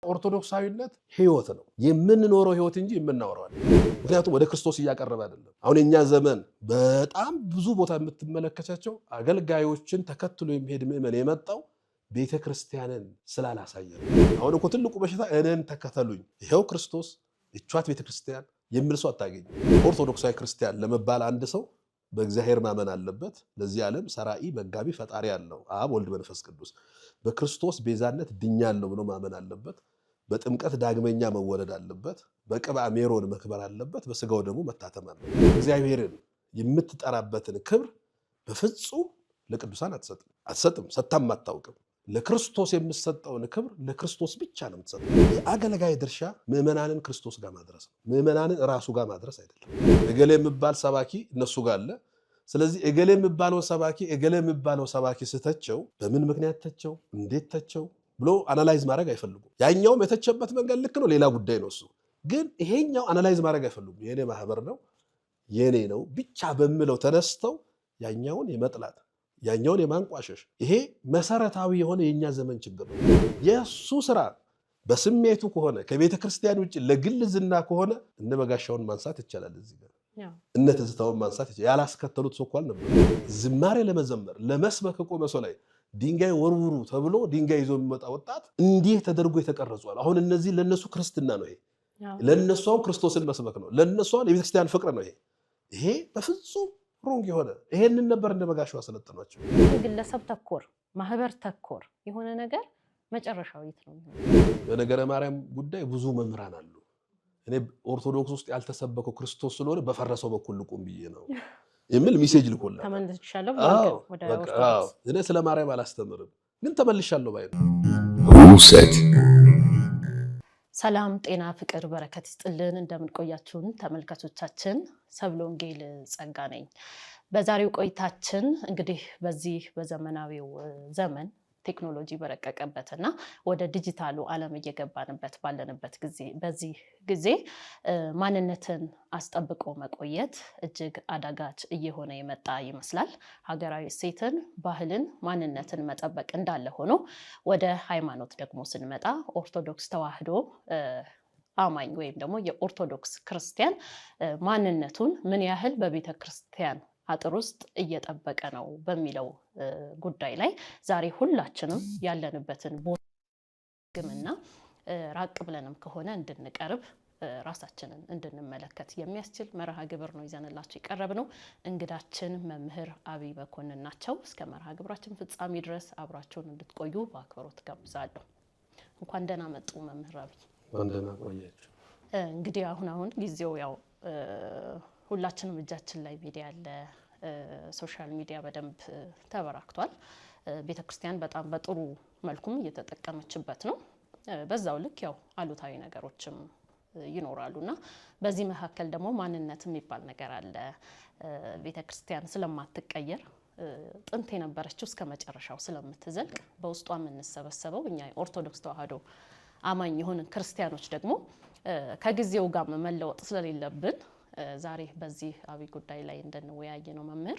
ኦርቶዶክሳዊነት ህይወት ነው የምንኖረው ህይወት እንጂ የምናወራው አይደለም ምክንያቱም ወደ ክርስቶስ እያቀረበ አይደለም አሁን የኛ ዘመን በጣም ብዙ ቦታ የምትመለከታቸው አገልጋዮችን ተከትሎ የሚሄድ ምእመን የመጣው ቤተክርስቲያንን ስላላሳየ አሁን እኮ ትልቁ በሽታ እነን ተከተሉኝ ይሄው ክርስቶስ እቿት ቤተክርስቲያን የሚል ሰው አታገኝ ኦርቶዶክሳዊ ክርስቲያን ለመባል አንድ ሰው በእግዚአብሔር ማመን አለበት ለዚህ ዓለም ሰራኢ መጋቢ ፈጣሪ ያለው አብ ወልድ መንፈስ ቅዱስ በክርስቶስ ቤዛነት ድኛለሁ ብሎ ማመን አለበት በጥምቀት ዳግመኛ መወለድ አለበት በቅባ ሜሮን መክበር አለበት በስጋው ደግሞ መታተም አለበት እግዚአብሔርን የምትጠራበትን ክብር በፍጹም ለቅዱሳን አትሰጥም ሰጣም አታውቅም ለክርስቶስ የምትሰጠውን ክብር ለክርስቶስ ብቻ ነው የምትሰጠው የአገልጋይ ድርሻ ምእመናንን ክርስቶስ ጋር ማድረስ ነው ምእመናንን ራሱ ጋር ማድረስ አይደለም እገሌ የሚባል ሰባኪ እነሱ ጋር አለ ስለዚህ እገሌ የሚባለው ሰባኪ ስተቸው በምን ምክንያት ተቸው እንዴት ተቸው ብሎ አናላይዝ ማድረግ አይፈልጉም ያኛው የተቸበት መንገድ ልክ ነው ሌላ ጉዳይ ነው እሱ ግን ይሄኛው አናላይዝ ማድረግ አይፈልጉም የኔ ማህበር ነው የኔ ነው ብቻ በሚለው ተነስተው ያኛውን የመጥላት ያኛውን የማንቋሸሽ ይሄ መሰረታዊ የሆነ የኛ ዘመን ችግር ነው የሱ ስራ በስሜቱ ከሆነ ከቤተ ክርስቲያን ውጪ ለግል ዝና ከሆነ እነበጋሻውን ማንሳት ይቻላል እዚህ ጋር እነተዝታውን ማንሳት ይቻላል ያላስከተሉት ሶኳል ነበር ዝማሬ ለመዘመር ለመስበክ ቆመ ሰው ላይ ድንጋይ ወርውሩ ተብሎ ድንጋይ ይዞ የሚመጣ ወጣት እንዲህ ተደርጎ የተቀረጿል አሁን እነዚህ ለነሱ ክርስትና ነው ለነሱ ክርስቶስን መስበክ ነው ለነሱ የቤተክርስቲያን ፍቅር ነው ይሄ በፍጹም ሮንግ ይሆነ ይሄንን ነበር እንደበጋሻው አሰለጠኗቸው ግለሰብ ተኮር ማህበር ተኮር የሆነ ነገር መጨረሻው የት ነው በነገረ ማርያም ጉዳይ ብዙ መምህራን አሉ እኔ ኦርቶዶክስ ውስጥ ያልተሰበከው ክርስቶስ ስለሆነ በፈረሰው በኩል ልቆም ብዬ ነው የሚል ሜሴጅ ልኮላ ተመልሻለሁ ወደ ኦርቶዶክስ እኔ ስለ ማርያም አላስተምርም ግን ተመልሻለሁ ባይ ነው ሩሰት ሰላም ጤና ፍቅር በረከት ይስጥልን እንደምን ቆያችሁን ተመልካቾቻችን ሰብለ ወንጌል ጸጋ ነኝ በዛሬው ቆይታችን እንግዲህ በዚህ በዘመናዊው ዘመን ቴክኖሎጂ በረቀቀበትና ወደ ዲጂታሉ ዓለም እየገባንበት ባለንበት ጊዜ በዚህ ጊዜ ማንነትን አስጠብቆ መቆየት እጅግ አዳጋች እየሆነ የመጣ ይመስላል ሀገራዊ እሴትን ባህልን ማንነትን መጠበቅ እንዳለ ሆኖ ወደ ሃይማኖት ደግሞ ስንመጣ ኦርቶዶክስ ተዋህዶ አማኝ ወይም ደግሞ የኦርቶዶክስ ክርስቲያን ማንነቱን ምን ያህል በቤተክርስቲያን አጥር ውስጥ እየጠበቀ ነው በሚለው ጉዳይ ላይ ዛሬ ሁላችንም ያለንበትን ቦታግምና ራቅ ብለንም ከሆነ እንድንቀርብ ራሳችንን እንድንመለከት የሚያስችል መርሃ ግብር ነው ይዘንላችሁ የቀረብነው እንግዳችን መምህር አብይ መኮንን ናቸው እስከ መርሃ ግብራችን ፍጻሜ ድረስ አብራችሁን እንድትቆዩ በአክብሮት ጋብዛለሁ እንኳን ደህና መጡ መምህር አብይ እንደና ቆያችሁ እንግዲህ አሁን ጊዜው ያው ሁላችንም እጃችን ላይ ሚዲያ አለ ሶሻል ሚዲያ በደንብ ተበራክቷል ቤተክርስቲያን በጣም በጥሩ መልኩም እየተጠቀመችበት ነው በዛው ልክ ያው አሉታዊ ነገሮችም ይኖራሉና በዚህ መካከል ደግሞ ማንነት የሚባል ነገር አለ ቤተክርስቲያን ስለማትቀየር ጥንት የነበረችው እስከ መጨረሻው ስለምትዘልቅ በውስጧ የምንሰበሰበው እኛ ኦርቶዶክስ ተዋህዶ አማኝ የሆንን ክርስቲያኖች ደግሞ ከጊዜው ጋር መለወጥ ስለሌለብን ዛሬ በዚህ አብይ ጉዳይ ላይ እንድንወያይ ነው መምህር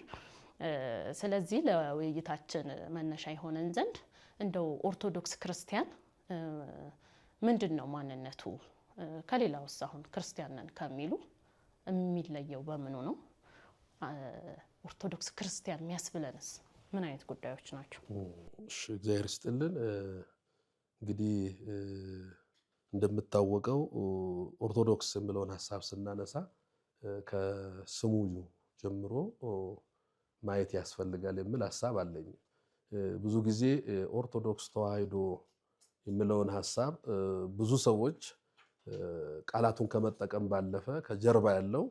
ስለዚህ ለውይይታችን መነሻ ይሆነን ዘንድ እንደው ኦርቶዶክስ ክርስቲያን ምንድነው ማንነቱ ከሌላውስ አሁን ክርስቲያን ነን ከሚሉ የሚለየው በምኑ ነው ኦርቶዶክስ ክርስቲያን የሚያስብለንስ ምን አይነት ጉዳዮች ናቸው እሺ እግዚአብሔር ይስጥልን እንግዲህ እንደምታወቀው ኦርቶዶክስ የሚለውን ሐሳብ ስናነሳ ከስሙ ጀምሮ ማየት ያስፈልጋል የሚል ሐሳብ አለኝ ብዙ ጊዜ ኦርቶዶክስ ተዋህዶ የሚለውን ሐሳብ ብዙ ሰዎች ቃላቱን ከመጠቀም ባለፈ ከጀርባ ያለው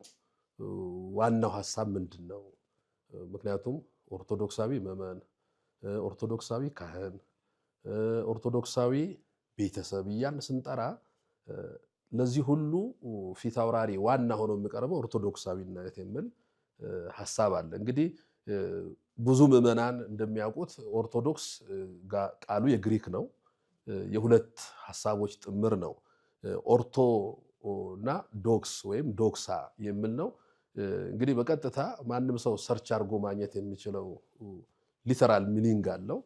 ዋናው ሐሳብ ምንድነው ምክንያቱም ኦርቶዶክሳዊ መመን ኦርቶዶክሳዊ ካህን ኦርቶዶክሳዊ ቤተሰብ ያን ስንጠራ ለዚህ ሁሉ ፊት አውራሪ ዋና ሆኖ የሚቀርበው ኦርቶዶክሳዊነት የሚል ሐሳብ አለ እንግዲህ ብዙ ምዕመናን እንደሚያውቁት ኦርቶዶክስ ቃሉ የግሪክ ነው የሁለት ሐሳቦች ጥምር ነው ኦርቶ እና ዶክስ ወይም ዶክሳ የሚል ነው እንግዲህ በቀጥታ ማንንም ሰው ሰርች አድርጎ ማግኘት የሚችለው ሊተራል ሚኒንግ አለው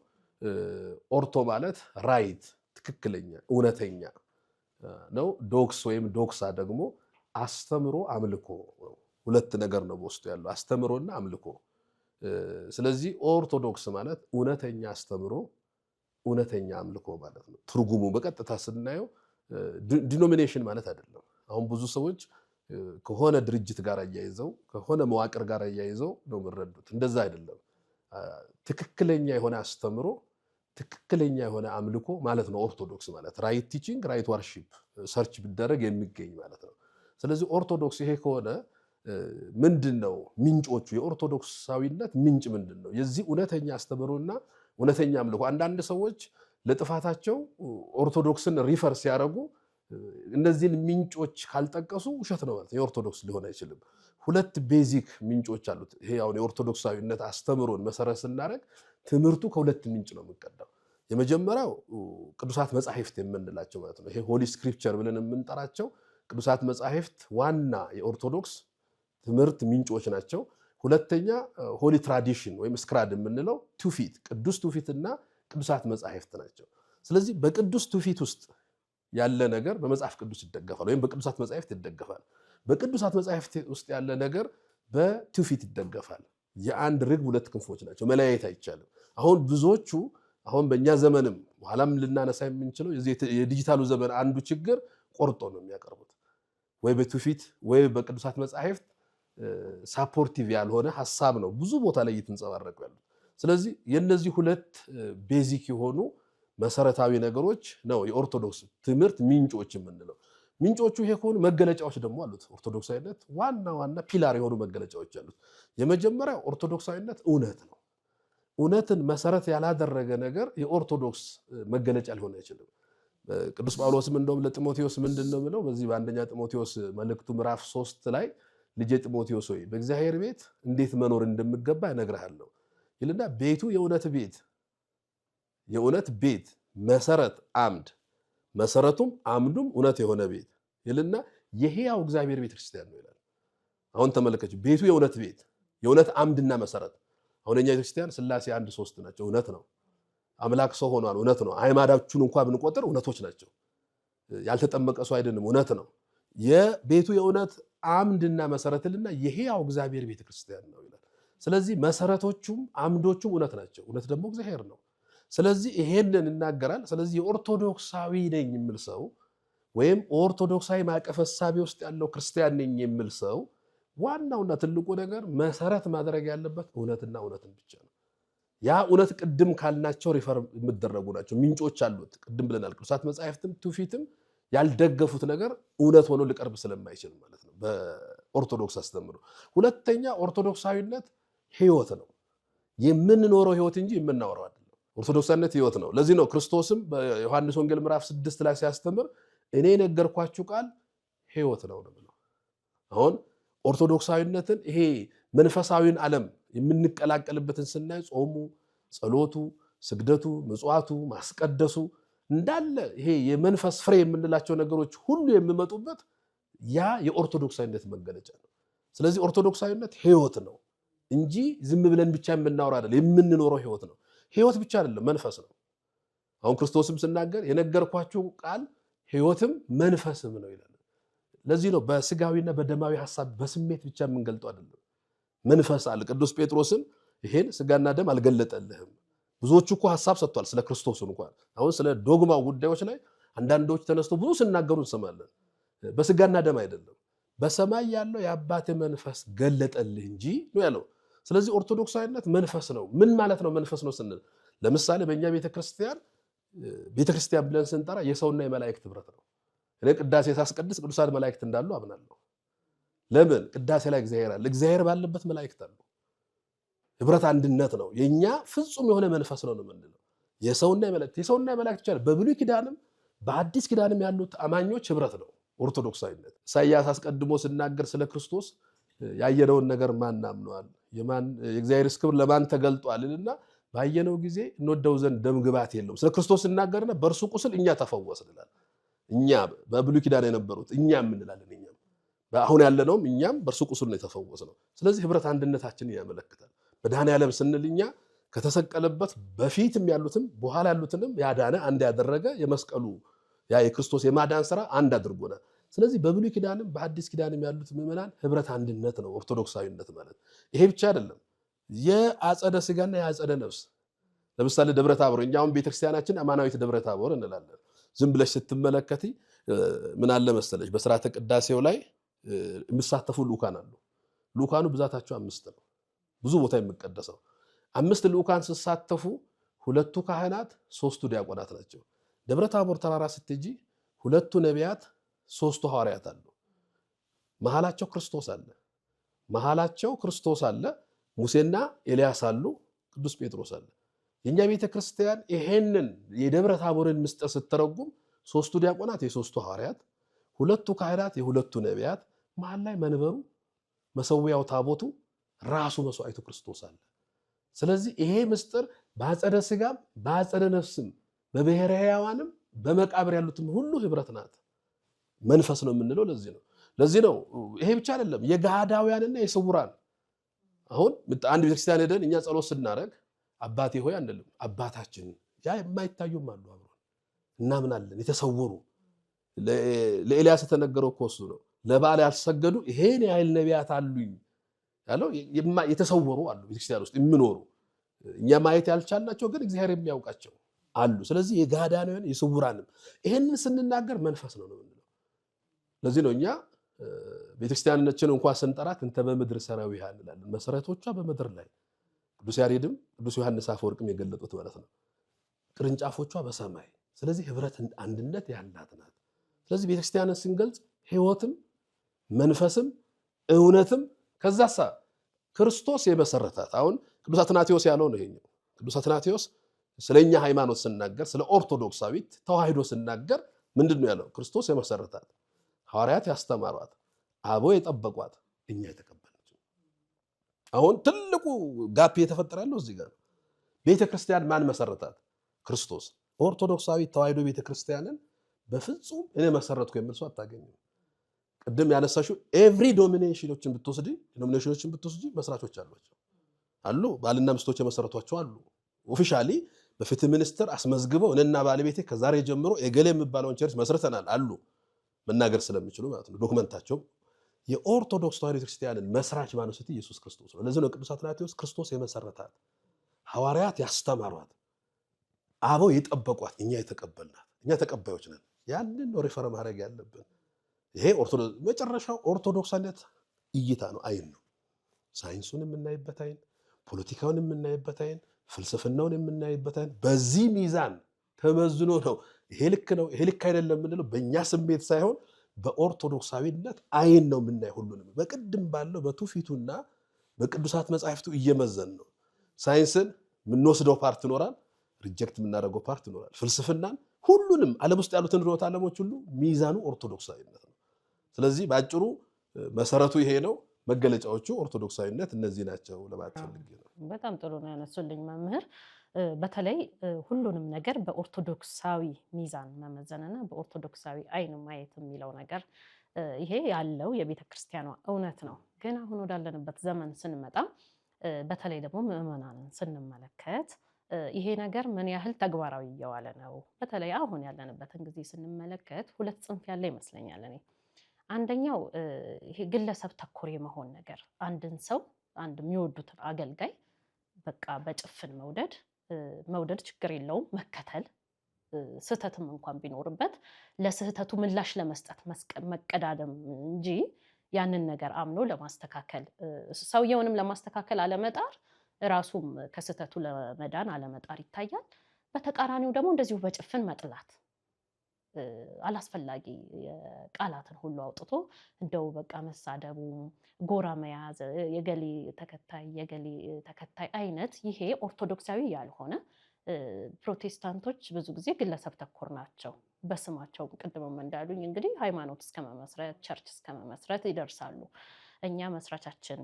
ኦርቶ ማለት ራይት ትክክለኛ እውነተኛ ነው። ዶክስ ወይም ዶክሳ ደግሞ አስተምሮ አምልኮ ነው። ሁለት ነገር ነው በውስጡ ያለው አስተምሮና አምልኮ። ስለዚህ ኦርቶዶክስ ማለት እውነተኛ አስተምሮ እውነተኛ አምልኮ ማለት ነው። ትርጉሙ በቀጥታ ስናየው ዲኖሚኔሽን ማለት አይደለም። አሁን ብዙ ሰዎች ከሆነ ድርጅት ጋር አያይዘው ከሆነ መዋቅር ጋር አያይዘው ነው የሚረዱት። እንደዛ አይደለም። ትክክለኛ የሆነ አስተምሮ ትክክለኛ የሆነ አምልኮ ማለት ነው ኦርቶዶክስ ማለት። ራይት ቲቺንግ ራይት ዋርሺፕ ሰርች ቢደረግ የሚገኝ ማለት ነው። ስለዚህ ኦርቶዶክስ ይሄ ከሆነ ምንድነው ምንጮቹ? የኦርቶዶክሳዊነት ምንጭ ምንድነው? የዚህ እውነተኛ አስተምሮና እውነተኛ አምልኮ። አንዳንድ ሰዎች ለጥፋታቸው ኦርቶዶክስን ሪፈር ሲያደርጉ እነዚህን ምንጮች ካልጠቀሱ ውሸት ነው ማለት ነው። የኦርቶዶክስ ሊሆን አይችልም። ሁለት ቤዚክ ምንጮች አሉት። ይሄ አሁን የኦርቶዶክሳዊነት አስተምሮን መሰረት ስናደርግ ትምህርቱ ከሁለት ምንጭ ነው የሚቀዳው። የመጀመሪያው ቅዱሳት መጻሕፍት የምንላቸው ማለት ነው። ይሄ ሆሊ ስክሪፕቸር ብለን የምንጠራቸው ቅዱሳት መጻሕፍት ዋና የኦርቶዶክስ ትምህርት ምንጮች ናቸው። ሁለተኛ ሆሊ ትራዲሽን ወይም ስክራድ የምንለው ትውፊት፣ ቅዱስ ትውፊትና ቅዱሳት መጻሕፍት ናቸው። ስለዚህ በቅዱስ ትውፊት ውስጥ ያለ ነገር በመጽሐፍ ቅዱስ ይደገፋል ወይም በቅዱሳት መጻሕፍት ይደገፋል። በቅዱሳት መጻሕፍት ውስጥ ያለ ነገር በትውፊት ይደገፋል። የአንድ ርግብ ሁለት ክንፎች ናቸው፣ መለያየት አይቻልም። አሁን ብዙዎቹ አሁን በእኛ ዘመንም በኋላም ልናነሳ የምንችለው የዲጂታሉ ዘመን አንዱ ችግር ቆርጦ ነው የሚያቀርቡት፣ ወይ በትውፊት ወይ በቅዱሳት መጻሕፍት ሳፖርቲቭ ያልሆነ ሐሳብ ነው ብዙ ቦታ ላይ እየተንጸባረቁ ያሉት። ስለዚህ የነዚህ ሁለት ቤዚክ የሆኑ መሰረታዊ ነገሮች ነው የኦርቶዶክስ ትምህርት ምንጮች የምንለው። ምንጮቹ ይሄ ከሆኑ መገለጫዎች ደግሞ አሉት። ኦርቶዶክሳዊነት ዋና ዋና ፒላር የሆኑ መገለጫዎች አሉት። የመጀመሪያው ኦርቶዶክሳዊነት እውነት ነው። እውነትን መሰረት ያላደረገ ነገር የኦርቶዶክስ መገለጫ ሊሆን አይችልም። ቅዱስ ጳውሎስም እንደውም ለጢሞቴዎስ ምንድነው ብለው በዚህ በአንደኛ ጢሞቴዎስ መልእክቱ ምዕራፍ 3 ላይ ልጄ ጢሞቴዎስ ሆይ በእግዚአብሔር ቤት እንዴት መኖር እንደሚገባ እነግርሃለሁ ይልና ቤቱ የእውነት ቤት መሰረት አምድ መሰረቱም አምዱም እውነት የሆነ ቤት ይልና የሕያው እግዚአብሔር ቤተ ክርስቲያን ነው ይላል። አሁን ተመልከች፣ ቤቱ የእውነት ቤት የእውነት አምድና መሰረት። አሁን የኛ ቤተክርስቲያን ሥላሴ 1-3 ናቸው፣ እውነት ነው። አምላክ ሰው ሆኗል፣ እውነት ነው። አዕማዳችሁን እንኳን ብንቆጥር እውነቶች ናቸው። ያልተጠመቀ ሰው አይደለም፣ እውነት ነው። የቤቱ የእውነት አምድና መሰረት ይልና የሕያው እግዚአብሔር ቤተ ክርስቲያን ነው ይላል። ስለዚህ መሰረቶቹም አምዶቹም እውነት ናቸው። እውነት ደግሞ እግዚአብሔር ነው። ስለዚህ ይሄንን ይናገራል። ስለዚህ የኦርቶዶክሳዊ ነኝ የሚል ሰው ወይም ኦርቶዶክሳዊ ማዕቀፍ ሐሳቤ ውስጥ ያለው ክርስቲያን ነኝ የሚል ሰው ዋናውና ትልቁ ነገር መሰረት ማድረግ ያለበት እውነትና እውነትን ብቻ ነው። ያ እውነት ቅድም ካልናቸው ሪፈር የሚደረጉ ናቸው፣ ምንጮች አሉት። ቅድም ብለናል። ቅዱሳት መጻሕፍትም ትውፊትም ያልደገፉት ነገር እውነት ሆኖ ሊቀርብ ስለማይችል ማለት ነው በኦርቶዶክስ አስተምሮ። ሁለተኛ ኦርቶዶክሳዊነት ሕይወት ነው፣ የምንኖረው ሕይወት እንጂ የምናወራው አይደለም። ኦርቶዶክሳዊነት ሕይወት ነው። ለዚህ ነው ክርስቶስም በዮሐንስ ወንጌል ምዕራፍ 6 ላይ ሲያስተምር እኔ የነገርኳችሁ ቃል ሕይወት ነው ነው። አሁን ኦርቶዶክሳዊነትን ይሄ መንፈሳዊን ዓለም የምንቀላቀልበትን ስናይ ጾሙ፣ ጸሎቱ፣ ስግደቱ፣ ምጽዋቱ፣ ማስቀደሱ እንዳለ ይሄ የመንፈስ ፍሬ የምንላቸው ነገሮች ሁሉ የሚመጡበት ያ የኦርቶዶክሳዊነት መገለጫ ነው። ስለዚህ ኦርቶዶክሳዊነት ሕይወት ነው እንጂ ዝም ብለን ብቻ የምናወራ አይደለም፣ የምንኖረው ሕይወት ነው። ሕይወት ብቻ አይደለም፣ መንፈስ ነው። አሁን ክርስቶስም ሲናገር የነገርኳችሁ ቃል ሕይወትም መንፈስም ነው ይላል። ለዚህ ነው በስጋዊና በደማዊ ሐሳብ በስሜት ብቻ የምንገልጠው አይደለም። መንፈስ አለ። ቅዱስ ጴጥሮስን ይሄን ስጋና ደም አልገለጠልህም። ብዙዎቹ እኮ ሐሳብ ሰጥቷል ስለ ክርስቶስ እንኳን። አሁን ስለ ዶግማው ጉዳዮች ላይ አንዳንዶች ተነስተው ብዙ ሲናገሩ እንሰማለን። በስጋና ደም አይደለም፣ በሰማይ ያለው የአባቴ መንፈስ ገለጠልህ እንጂ ነው ያለው። ስለዚህ ኦርቶዶክሳዊነት መንፈስ ነው። ምን ማለት ነው መንፈስ ነው ስንል፣ ለምሳሌ በእኛ ቤተክርስቲያን ብለን ስንጠራ የሰውና የመላእክት ህብረት ነው። እኔ ቅዳሴ ሳስቀድስ ቅዱሳን መላእክት እንዳሉ አምናለሁ። ለምን? ቅዳሴ ላይ እግዚአብሔር አለ፣ እግዚአብሔር ባለበት መላእክት አሉ። ህብረት አንድነት ነው። የኛ ፍጹም የሆነ መንፈስ ነው የምንለው የሰውና የመላእክት ይቻላል። በብሉይ ኪዳንም በአዲስ ኪዳንም ያሉት አማኞች ህብረት ነው ኦርቶዶክሳዊነት። ኢሳይያስ አስቀድሞ ሲናገር ስለ ክርስቶስ ያየነውን ነገር ማን አምኗል? የእግዚአብሔርስ ክብር ለማን ተገልጧል? እና ባየነው ጊዜ እንወደው ዘንድ ደም ግባት የለውም። ስለ ክርስቶስ ሲናገርና በእርሱ ቁስል እኛ ተፈወስን ይላል። እኛ በብሉይ ኪዳን የነበሩት እኛም እንላለን። እኛም አሁን ያለነውም እኛም በእርሱ ቁስል ነው የተፈወስነው። ስለዚህ ህብረት አንድነታችንን ያመለክታል። መድኃኔዓለም ስንል እኛ ከተሰቀለበት በፊትም ያሉትም በኋላ ያሉትንም ያዳነ አንድ ያደረገ የመስቀሉ ያ የክርስቶስ የማዳን ስራ አንድ አድርጎናል። ስለዚህ በብሉይ ኪዳንም በአዲስ ኪዳንም ያሉት ምዕመናን ህብረት አንድነት ነው ኦርቶዶክሳዊነት ማለት። ይሄ ብቻ አይደለም፣ የአጸደ ስጋና የአጸደ ነፍስ ለምሳሌ ደብረ ታቦር፣ እኛውን ቤተክርስቲያናችን አማናዊት ደብረ ታቦር እንላለን። ዝም ብለሽ ስትመለከቲ ምን አለ መሰለሽ በስርዓተ ቅዳሴው ላይ የሚሳተፉ ልኡካን አሉ። ልኡካኑ ብዛታቸው 5 ነው። ብዙ ቦታ የሚቀደሰው 5 ልኡካን ሲሳተፉ 2 ካህናት 3 ዲያቆናት ናቸው። ደብረ ታቦር ተራራ ስትጂ 2 ነቢያት 3 ሐዋርያት አሉ። መሃላቸው ክርስቶስ አለ። ሙሴና ኤልያስ አሉ። ቅዱስ ጴጥሮስ አለ። የኛ ቤተክርስቲያን ይሄንን የደብረ ታቦርን ምስጢር ስትተረጉም 3 ዲያቆናት የ3 ሐዋርያት፣ 2 ካህናት የ2 ነቢያት፣ መሃል ላይ መንበሩ መሰዊያው ታቦቱ ራሱ መስዋዕቱ ክርስቶስ አለ። ስለዚህ ይሄ ምስጢር በአጸደ ስጋም በአጸደ ነፍስም በብሔረ ሕያዋንም በመቃብር ያሉትም ሁሉ ህብረት ናት። መንፈስ ነው የምንለው ለዚህ ነው። ይሄ ብቻ አይደለም፣ የገሃዳውያንና የስውራን አሁን አንድ ቤተክርስቲያን ሄደን እኛ ጸሎት ስናደርግ አባቴ ሆይ አንልም፣ አባታችን ያ የማይታዩም አሉ አብረን እናምናለን። የተሰወሩ ለኤልያስ የተነገረው እኮ እሱ ነው። ለበዓል ያልሰገዱ ይሄን ያህል ነቢያት አሉኝ ያለው የተሰወሩ አሉ ቤተክርስቲያን ውስጥ የሚኖሩ እኛ ማየት ያልቻልናቸው ግን እግዚአብሔር የሚያውቃቸው አሉ። ስለዚህ የገሃዳውያን የስውራንም ይሄንን ስንናገር መንፈስ ነው የምንለው። ለዚህ ነው እኛ ቤተክርስቲያናችን እንኳን ስንጠራት እንተ በምድር ሰራዊሃ እንላለን። መሰረቶቿ በምድር ላይ ቅዱስ ያሬድም ቅዱስ ዮሐንስ አፈወርቅም የገለጡት ማለት ነው። ቅርንጫፎቿ በሰማይ። ስለዚህ ህብረት አንድነት ያላት ናት። ስለዚህ ቤተክርስቲያንን ስንገልጽ ህይወትም መንፈስም እውነትም ከዛሳ ክርስቶስ የመሰረታት አሁን ቅዱስ አትናቴዎስ ያለው ነው ይሄኛው። ቅዱስ አትናቴዎስ ስለኛ ሃይማኖት ስናገር ስለ ኦርቶዶክሳዊት ተዋህዶ ስናገር ምንድነው ያለው? ክርስቶስ የመሰረታት፣ ሐዋርያት ያስተማሯት፣ አበው የጠበቋት፣ እኛ የተቀበልነው። አሁን ትልቁ ጋፕ የተፈጠረ ያለው እዚህ ጋር ነው። ቤተክርስቲያን ማን መሰረታት? ክርስቶስ። ኦርቶዶክሳዊት ተዋህዶ ቤተክርስቲያንን በፍጹም እኔ መሰረትኩ የሚል ሰው አታገኝም። ቅድም ያነሳሽው ኤቭሪ ዶሚኔሽኖችን ብትወስጂ መስራቾች አሏቸው አሉ። ባልና ሚስቶች የመሰረቷቸው አሉ። ኦፊሻሊ በፍትህ ሚኒስቴር አስመዝግበው እኔና ባለቤቴ ከዛሬ ጀምሮ የገሌ የሚባለውን ቸርች መስርተናል አሉ። መናገር ስለሚችሉ ማለት ነው ዶክመንታቸው። የኦርቶዶክስ ተዋህዶ ቤተክርስቲያንን መስራች ማነው ስትይ ኢየሱስ ክርስቶስ ነው። ለዚህ ነው ቅዱስ አትናቴዎስ ክርስቶስ የመሰረታት፣ ሐዋርያት ያስተማሯት፣ አበው የጠበቋት፣ እኛ የተቀበልናት፣ እኛ ተቀባዮች ነን። ያንን ነው ሪፈር ማድረግ ያለብን። ይሄ መጨረሻው ኦርቶዶክሳዊነት እይታ ነው፣ አይን ነው። ሳይንሱን የምናይበት አይን፣ ፖለቲካውን የምናይበት አይን፣ ፍልስፍናውን የምናይበት አይን በዚህ ሚዛን ተመዝኖ ነው ይሄ ልክ ነው ይሄ ልክ አይደለም የምንለው። በእኛ ስሜት ሳይሆን በኦርቶዶክሳዊነት አይን ነው የምናይ። ሁሉንም በቅድም ባለው በትውፊቱና በቅዱሳት መጻሕፍቱ እየመዘን ነው። ሳይንስን የምንወስደው ፓርት ይኖራል፣ ሪጀክት የምናደርገው ፓርት ይኖራል። ፍልስፍናን፣ ሁሉንም ዓለም ውስጥ ያሉትን ርዕዮተ ዓለሞች ሁሉ ሚዛኑ ኦርቶዶክሳዊነት ነው። ስለዚህ ባጭሩ መሰረቱ ይሄ ነው። መገለጫዎቹ ኦርቶዶክሳዊነት እነዚህ ናቸው ለማለት ፈልጌ ነው። በጣም ጥሩ ነው ያነሱልኝ መምህር። በተለይ ሁሉንም ነገር በኦርቶዶክሳዊ ሚዛን መመዘንና በኦርቶዶክሳዊ አይን ማየት የሚለው ነገር ይሄ ያለው የቤተ ክርስቲያኗ እውነት ነው። ግን አሁን ወዳለንበት ዘመን ስንመጣ በተለይ ደግሞ ምዕመናንን ስንመለከት ይሄ ነገር ምን ያህል ተግባራዊ እየዋለ ነው? በተለይ አሁን ያለንበትን ጊዜ ስንመለከት 2 ጽንፍ ያለ ይመስለኛል እኔ። አንደኛው ይሄ ግለሰብ ተኮር የመሆን ነገር፣ አንድን ሰው አንድ የሚወዱትን አገልጋይ በቃ በጭፍን መውደድ ችግር የለውም መከተል፣ ስህተትም እንኳን ቢኖርበት ለስህተቱ ምላሽ ለመስጠት መቀዳደም እንጂ ያንን ነገር አምኖ ለማስተካከል ሰውየውንም ለማስተካከል አለመጣር፣ ራሱም ከስህተቱ ለመዳን አለመጣር ይታያል። በተቃራኒው ደግሞ እንደዚሁ በጭፍን መጥላት፣ አላስፈላጊ ቃላትን ሁሉ አውጥቶ እንደው በቃ መሳደቡ፣ ጎራ መያዝ፣ የገሌ ተከታይ አይነት ይሄ ኦርቶዶክሳዊ ያልሆነ። ፕሮቴስታንቶች ብዙ ጊዜ ግለሰብ ተኮር ናቸው። በስማቸው ቅድምም እንዳሉኝ እንግዲህ ሃይማኖት እስከ መመስረት ቸርች እስከ መመስረት ይደርሳሉ። እኛ መስራቻችን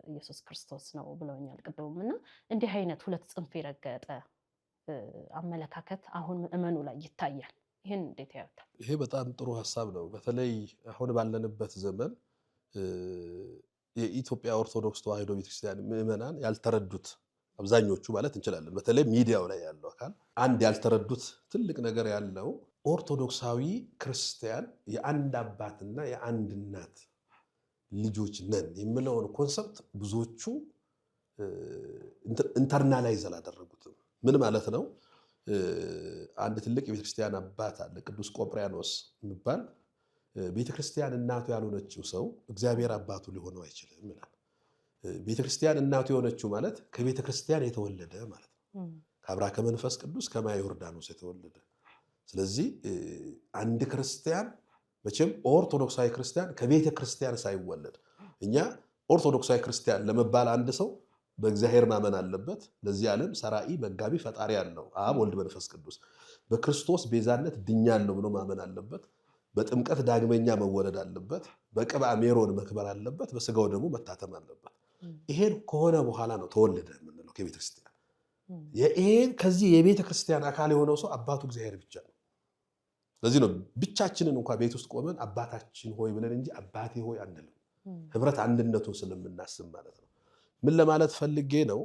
ኢየሱስ ክርስቶስ ነው ብለውኛል ቅድምም። እና እንዲህ አይነት 2 ጽንፍ የረገጠ አመለካከት አሁን ምዕመኑ ላይ ይታያል። ይህን እንዴት ያዩታል? ይሄ በጣም ጥሩ ሀሳብ ነው። በተለይ አሁን ባለንበት ዘመን የኢትዮጵያ ኦርቶዶክስ ተዋህዶ ቤተክርስቲያን ምዕመናን ያልተረዱት አብዛኞቹ ማለት እንችላለን፣ በተለይ ሚዲያው ላይ ያለው አካል አንድ ያልተረዱት ትልቅ ነገር ያለው ኦርቶዶክሳዊ ክርስቲያን የአንድ አባትና የአንድ እናት ልጆች ነን የሚለውን ኮንሰፕት ብዙዎቹ ኢንተርናላይዝ አላደረጉትም። ምን ማለት ነው? አንድ ትልቅ የቤተክርስቲያን አባት አለ፣ ቅዱስ ቆጵርያኖስ የሚባል። ቤተክርስቲያን እናቱ ያልሆነችው ሰው እግዚአብሔር አባቱ ሊሆነው አይችልም ይላል። ቤተክርስቲያን እናቱ የሆነችው ማለት ከቤተክርስቲያን የተወለደ ማለት ነው። ከአብራ ከመንፈስ ቅዱስ ከማየ ዮርዳኖስ የተወለደ። ስለዚህ አንድ ክርስቲያን መቼም ኦርቶዶክሳዊ ክርስቲያን ከቤተ ክርስቲያን ሳይወለድ፣ እኛ ኦርቶዶክሳዊ ክርስቲያን ለመባል አንድ ሰው በእግዚአብሔር ማመን አለበት። ለዚህ ዓለም ሰራኢ መጋቢ ፈጣሪ ያለው አብ ወልድ መንፈስ ቅዱስ፣ በክርስቶስ ቤዛነት ድኛለሁ ብሎ ማመን አለበት። በጥምቀት ዳግመኛ መወለድ አለበት። በቅብአ ሜሮን መክበር አለበት። በስጋው ደግሞ መታተም አለበት። ይሄን ከሆነ በኋላ ነው ተወለደ የምንለው ከቤተ ክርስቲያን። ይሄን ከዚህ የቤተ ክርስቲያን አካል የሆነው ሰው አባቱ እግዚአብሔር ብቻ ነው። ለዚህ ነው ብቻችንን እንኳን ቤት ውስጥ ቆመን አባታችን ሆይ ብለን እንጂ አባቴ ሆይ አንልም። ህብረት አንድነቱን ስለምናስብ ማለት ነው። ምን ለማለት ፈልጌ ነው?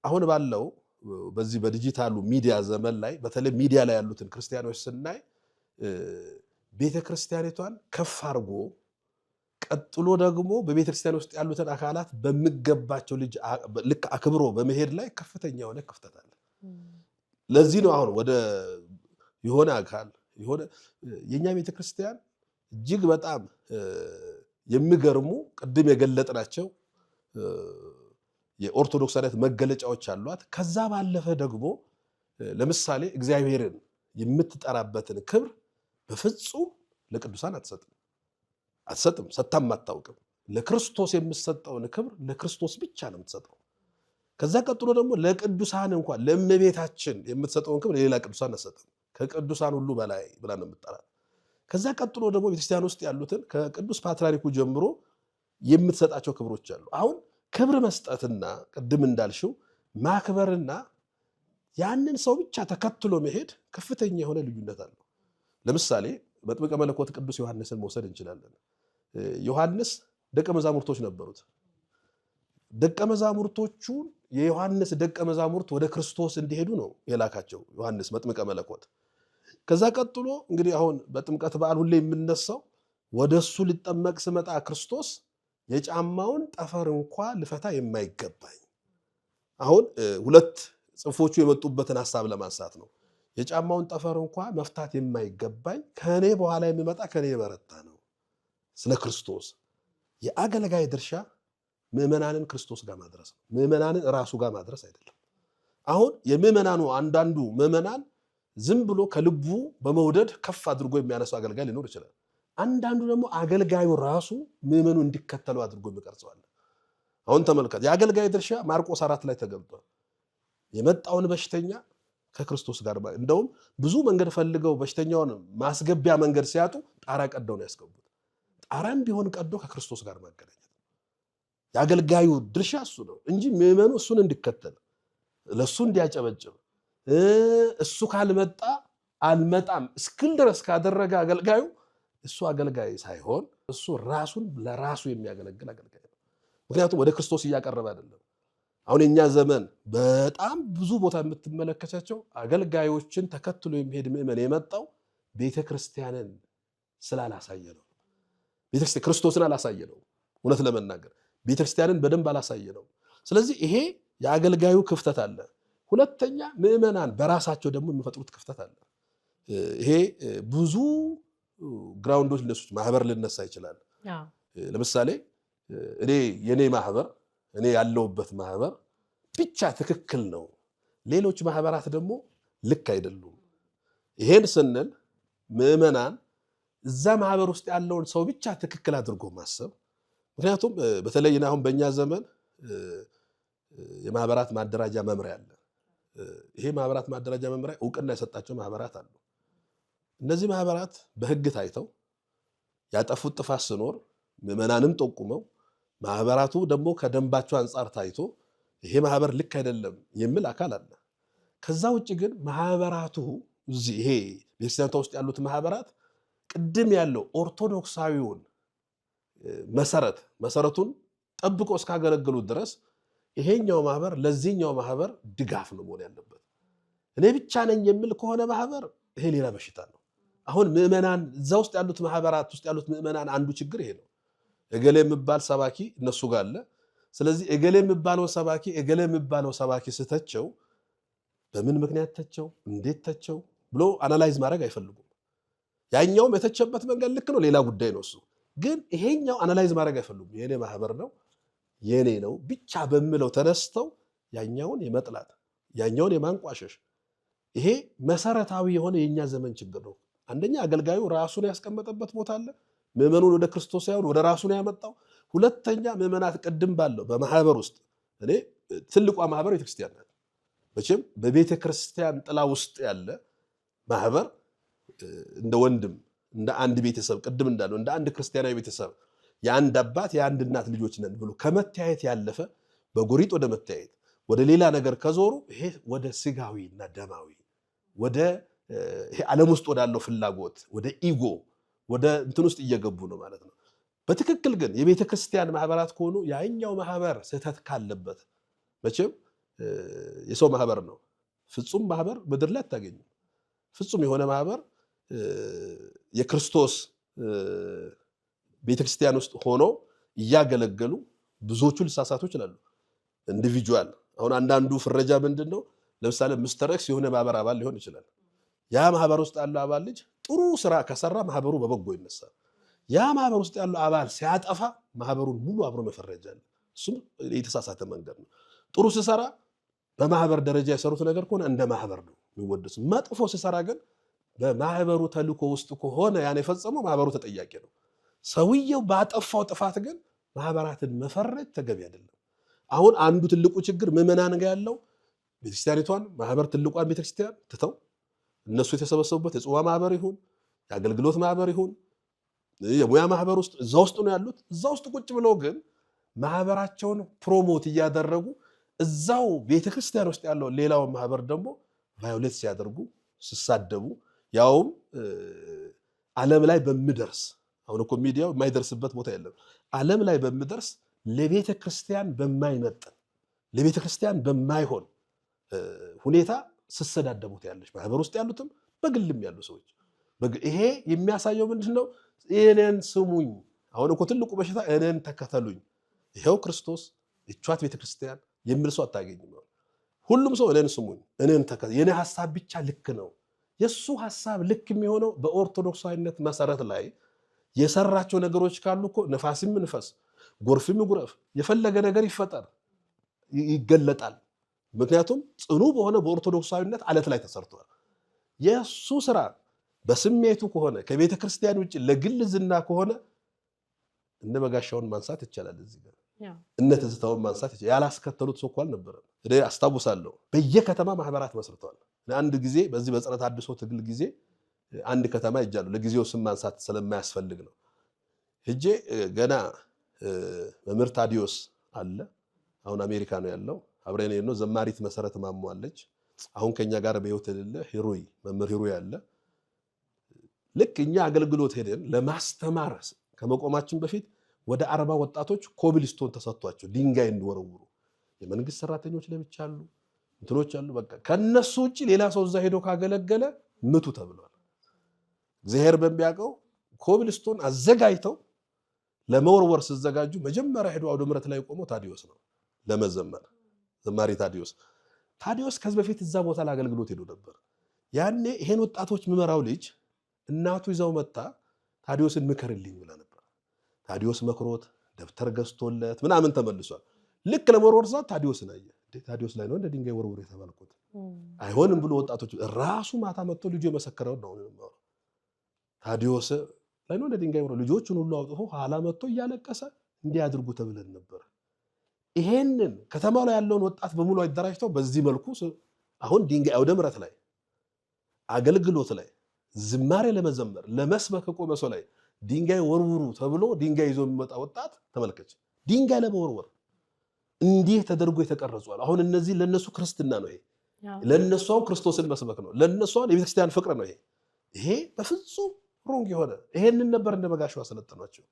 አሁን ባለው በዚህ በዲጂታሉ ሚዲያ ዘመን ላይ በተለይ ሚዲያ ላይ ያሉትን ክርስቲያኖች ስናይ ቤተክርስቲያኒቷን ከፍ አድርጎ ቀጥሎ ደግሞ በቤተክርስቲያን ውስጥ ያሉትን አካላት በሚገባቸው ልክ አክብሮ በመሄድ ላይ ከፍተኛ የሆነ ክፍተት አለ። ለዚህ ነው አሁን ወደ የሆነ አካል የሆነ የኛ ቤተክርስቲያን እጅግ በጣም የሚገርሙ ቅድም የገለጥናቸው የኦርቶዶክሳዊት መገለጫዎች አሏት። ከዛ ባለፈ ደግሞ ለምሳሌ እግዚአብሔርን የምትጠራበትን ክብር በፍጹም ለቅዱሳን አትሰጥም፣ ሰጥታም አታውቅም። ለክርስቶስ የምትሰጠውን ክብር ለክርስቶስ ብቻ ነው የምትሰጠው። ከዛ ቀጥሎ ደግሞ ለቅዱሳን እንኳን ለእመቤታችን የምትሰጠውን ክብር ለሌላ ቅዱሳን አትሰጥም። ከቅዱሳን ሁሉ በላይ ብላ ነው የምትጠራት። ከዛ ቀጥሎ ደግሞ ቤተክርስቲያን ውስጥ ያሉትን ከቅዱስ ፓትርያርኩ ጀምሮ የምትሰጣቸው ክብሮች አሉ። አሁን ክብር መስጠትና ቅድም እንዳልሽው ማክበርና ያንን ሰው ብቻ ተከትሎ መሄድ ከፍተኛ የሆነ ልዩነት አለው። ለምሳሌ መጥምቀ መለኮት ቅዱስ ዮሐንስን መውሰድ እንችላለን። ዮሐንስ ደቀ መዛሙርቶች ነበሩት። ደቀ መዛሙርቶቹ የዮሐንስ ደቀ መዛሙርት ወደ ክርስቶስ እንዲሄዱ ነው የላካቸው ዮሐንስ መጥምቀ መለኮት። ከዛ ቀጥሎ እንግዲህ አሁን በጥምቀት በዓል ሁሌ የምነሳው ወደሱ ሊጠመቅ ስመጣ ክርስቶስ የጫማውን ጠፈር እንኳ ልፈታ የማይገባኝ። አሁን ሁለት ጽፎቹ የመጡበትን ሐሳብ ለማንሳት ነው። የጫማውን ጠፈር እንኳ መፍታት የማይገባኝ ከኔ በኋላ የሚመጣ ከኔ የበረታ ነው። ስለ ክርስቶስ የአገልጋይ ድርሻ ምዕመናንን ክርስቶስ ጋር ማድረስ ነው። ምዕመናንን ራሱ ጋር ማድረስ አይደለም። አሁን የምዕመናኑ አንዳንዱ ምዕመናን ዝም ብሎ ከልቡ በመውደድ ከፍ አድርጎ የሚያነሳው አገልጋይ ሊኖር ይችላል። አንዳንዱ ደግሞ አገልጋዩ ራሱ ምዕመኑ እንዲከተሉ አድርጎ የሚቀርጸዋል። አሁን ተመልከት፣ የአገልጋይ ድርሻ ማርቆስ 4 ላይ ተገልጧል። የመጣውን በሽተኛ ከክርስቶስ ጋር እንደውም ብዙ መንገድ ፈልገው በሽተኛውን ማስገቢያ መንገድ ሲያጡ ጣራ ቀደው ነው ያስገቡት። ጣራም ቢሆን ቀዶ ከክርስቶስ ጋር ማገናኘት የአገልጋዩ ድርሻ እሱ ነው እንጂ ምዕመኑ እሱን እንዲከተል ለሱ እንዲያጨበጭብ እሱ ካልመጣ አልመጣም እስክል ድረስ ካደረገ አገልጋዩ እሱ አገልጋይ ሳይሆን እሱ ራሱን ለራሱ የሚያገለግል አገልጋይ ነው። ምክንያቱም ወደ ክርስቶስ እያቀረበ አይደለም። አሁን የኛ ዘመን በጣም ብዙ ቦታ የምትመለከታቸው አገልጋዮችን ተከትሎ የሚሄድ ምዕመን የመጣው ቤተክርስቲያንን ስላላሳየ ነው። ቤተክርስቲያን ክርስቶስን አላሳየ ነው። እውነት ለመናገር ቤተክርስቲያንን በደንብ አላሳየ ነው። ስለዚህ ይሄ የአገልጋዩ ክፍተት አለ። ሁለተኛ ምዕመናን በራሳቸው ደግሞ የሚፈጥሩት ክፍተት አለ። ይሄ ብዙ ግራውንዶች ለሱት ማህበር ሊነሳ ይችላል። ለምሳሌ የኔ ማህበር እኔ ያለውበት ማህበር ብቻ ትክክል ነው፣ ሌሎች ማህበራት ደግሞ ልክ አይደሉም። ይሄን ስንል ምዕመናን እዛ ማህበር ውስጥ ያለውን ሰው ብቻ ትክክል አድርጎ ማሰብ። ምክንያቱም በተለይ አሁን በእኛ ዘመን የማህበራት ማደራጃ መምሪያ አለ። ይሄ ማህበራት ማደራጃ መምሪያ እውቅና የሰጣቸው ማህበራት አሉ። እነዚህ ማህበራት በህግ ታይተው ያጠፉት ጥፋት ሲኖር ምዕመናንም ጠቁመው ማህበራቱ ደግሞ ከደንባቸው አንጻር ታይቶ ይሄ ማህበር ልክ አይደለም የሚል አካል አለ። ከዛ ውጭ ግን ማህበራቱ እዚህ ይሄ ቤተክርስቲያኗ ውስጥ ያሉት ማህበራት ቅድም ያለው ኦርቶዶክሳዊውን መሰረቱን ጠብቆ እስካገለገሉት ድረስ ይሄኛው ማህበር ለዚህኛው ማህበር ድጋፍ ነው መሆን ያለበት። እኔ ብቻ ነኝ የሚል ከሆነ ማህበር ይሄ ሌላ በሽታ ነው። አሁን ምዕመናን እዛ ውስጥ ያሉት ማህበራት ውስጥ ያሉት ምዕመናን አንዱ ችግር ይሄ ነው። እገሌ የሚባል ሰባኪ እነሱ ጋር አለ። ስለዚህ እገሌ የሚባለው ሰባኪ ስተቸው በምን ምክንያት ተቸው፣ እንዴት ተቸው ብሎ አናላይዝ ማድረግ አይፈልጉም። ያኛውም የተቸበት መንገድ ልክ ነው፣ ሌላ ጉዳይ ነው እሱ። ግን ይሄኛው አናላይዝ ማድረግ አይፈልጉም። የኔ ማህበር ነው የኔ ነው ብቻ በሚለው ተነስተው ያኛውን የመጥላት ያኛውን የማንቋሸሽ ይሄ መሰረታዊ የሆነ የኛ ዘመን ችግር ነው። አንደኛ አገልጋዩ ራሱን ያስቀመጠበት ቦታ አለ። ምዕመኑን ወደ ክርስቶስ ሳይሆን ወደ ራሱ ነው ያመጣው። ሁለተኛ ምዕመናት ቅድም ባለው በማህበር ውስጥ እኔ ትልቋ ማህበር ቤተክርስቲያን ናት። መቼም በቤተክርስቲያን ጥላ ውስጥ ያለ ማህበር እንደ ወንድም እንደ አንድ ቤተሰብ ቅድም እንዳለው እንደ አንድ ክርስቲያናዊ ቤተሰብ የአንድ አባት የአንድ እናት ልጆች ነን ብሎ ከመተያየት ያለፈ በጎሪጥ ወደ መተያየት ወደ ሌላ ነገር ከዞሩ ይሄ ወደ ስጋዊና ደማዊ ወደ ይሄ ዓለም ውስጥ ወዳለው ፍላጎት ወደ ኢጎ ወደ እንትን ውስጥ እየገቡ ነው ማለት ነው። በትክክል ግን የቤተ ክርስቲያን ማህበራት ከሆኑ ያኛው ማህበር ስህተት ካለበት መቼም የሰው ማህበር ነው። ፍጹም ማህበር ምድር ላይ አታገኙም። ፍጹም የሆነ ማህበር የክርስቶስ ቤተክርስቲያን ውስጥ ሆኖ እያገለገሉ ብዙዎቹ ሊሳሳቱ ይችላሉ። ኢንዲቪጁዋል አሁን አንዳንዱ ፍረጃ ምንድነው? ለምሳሌ ሚስተር ኤክስ የሆነ ማህበር አባል ሊሆን ይችላል። ያ ማህበር ውስጥ ያለው አባል ልጅ ጥሩ ስራ ከሰራ ማህበሩ በበጎ ይነሳል። ያ ማህበር ውስጥ ያለው አባል ሲያጠፋ ማህበሩን ሙሉ አብሮ መፈረጃ አለ። እሱም የተሳሳተ መንገድ ነው። ጥሩ ሲሰራ በማህበር ደረጃ የሰሩት ነገር ከሆነ እንደ ማህበር ነው የሚወደሱ። መጥፎ ሲሰራ ግን በማህበሩ ተልእኮ ውስጥ ከሆነ ያን የፈጸመው ማህበሩ ተጠያቂ ነው። ሰውየው ባጠፋው ጥፋት ግን ማህበራትን መፈረጅ ተገቢ አይደለም። አሁን አንዱ ትልቁ ችግር ምዕመናን ጋር ያለው ቤተክርስቲያኒቷን ማህበር ትልቋን ቤተክርስቲያን ትተው እነሱ የተሰበሰቡበት የጽዋ ማህበር ይሁን የአገልግሎት ማህበር ይሁን የሙያ ማህበር ውስጥ እዛ ውስጥ ነው ያሉት። እዛ ውስጥ ቁጭ ብለው ግን ማህበራቸውን ፕሮሞት እያደረጉ እዛው ቤተክርስቲያን ውስጥ ያለው ሌላው ማህበር ደግሞ ቫዮሌት ሲያደርጉ ሲሳደቡ ያውም ዓለም ላይ በሚደርስ አሁን እኮ ሚዲያው የማይደርስበት ቦታ የለም። ዓለም ላይ በሚደርስ ለቤተ ክርስቲያን በማይመጥን ለቤተ ክርስቲያን በማይሆን ሁኔታ ስሰዳደቡት ያለች ማህበር ውስጥ ያሉትም በግልም ያሉ ሰዎች ይሄ የሚያሳየው ምንድነው? እኔን ስሙኝ። አሁን እኮ ትልቁ በሽታ እኔን ተከተሉኝ፣ ይሄው ክርስቶስ እቿት ቤተ ክርስቲያን የሚል ሰው አታገኝም። ሁሉም ሰው እኔን ስሙኝ፣ እኔን ተከተሉ፣ የኔ ሐሳብ ብቻ ልክ ነው። የሱ ሐሳብ ልክ የሚሆነው በኦርቶዶክሳዊነት መሰረት ላይ የሰራቸው ነገሮች ካሉ እኮ ነፋስም ንፈስ ጎርፍም ይጉረፍ የፈለገ ነገር ይፈጠር ይገለጣል። ምክንያቱም ጽኑ በሆነ በኦርቶዶክሳዊነት አለት ላይ ተሰርቷል። የሱ ስራ በስሜቱ ከሆነ ከቤተ ክርስቲያን ውጭ ለግል ዝና ከሆነ እነ በጋሻውን ማንሳት ይቻላል። እዚህ ጋር እነ ትዝታውን ማንሳት ይቻላል። ያላስከተሉት ሰው እኮ አልነበረም። እኔ አስታውሳለሁ በየከተማ ማህበራት መስርተዋል። አንድ ጊዜ በዚህ በጸረ ተሐድሶ ትግል ጊዜ አንድ ከተማ ሄጃለሁ። ለጊዜው ስም ማንሳት ስለማያስፈልግ ነው። ሄጄ ገና መምህር ታዲዮስ አለ፣ አሁን አሜሪካ ነው ያለው። አብረን ነው ዘማሪት መሰረት ማሟለች፣ አሁን ከኛ ጋር በህይወት የሌለ ሂሩይ መምህር ሂሩይ አለ። ልክ እኛ አገልግሎት ሄደን ለማስተማር ከመቆማችን በፊት ወደ 40 ወጣቶች ኮብልስቶን ተሰጥቷቸው ድንጋይ እንዲወረውሩ የመንግስት ሰራተኞች ለብቻ አሉ፣ እንትኖች አሉ። በቃ ከነሱ ውጪ ሌላ ሰው እዛ ሄዶ ካገለገለ ምቱ ተብሏል። እግዚአብሔር በሚያውቀው ኮብልስቶን አዘጋጅተው ለመወርወር ሲዘጋጁ መጀመሪያ ሄዶ አውደ ምሕረት ላይ ቆሞ ታዲዮስ ነው ለመዘመር። ዘማሪ ታዲዮስ ከዚህ በፊት እዛ ቦታ ለአገልግሎት ሄዶ ነበር። ያኔ ይሄን ወጣቶች ምመራው ልጅ እናቱ ይዘው መጣ ታዲዮስን ምከርልኝ ብላ ነበር። ታዲዮስ መክሮት ደብተር ገዝቶለት ምናምን ተመልሷል። ልክ ለመወርወር ሰዓት ታዲዮስን አየ። ታዲዮስ ላይ ነው እንደ ድንጋይ ወርውር የተባልኩት አይሆንም ብሎ ወጣቶች ራሱ ማታ መጥቶ ልጁ የመሰከረው ነው። ታዲዮስ ላይ ነው እንደ ድንጋይ ወርውር ልጆቹን ሁሉ አውጥቶ ኋላ መጥቶ እያለቀሰ እንዲያድርጉ ተብለን ነበር። ይሄንን ከተማው ላይ ያለውን ወጣት በሙሉ አደራጅተው በዚህ መልኩ አሁን ድንጋይ አውደ ምሕረት ላይ አገልግሎት ላይ ዝማሬ ለመዘመር ለመስበክ ቆመ ሰው ላይ ድንጋይ ወርውሩ ተብሎ ድንጋይ ይዞ የሚመጣ ወጣት ተመልከች። ድንጋይ ለመወርወር እንዲህ ተደርጎ የተቀረጿል። አሁን እነዚህ ለነሱ ክርስትና ነው። ይሄ ለነሱ ክርስቶስን መስበክ ነው። ለነሱ የቤተክርስቲያን ፍቅር ነው። ይሄ በፍጹም ሮንግ የሆነ ይሄንን ነበር እንደ በጋሻው አሰለጠኗቸው።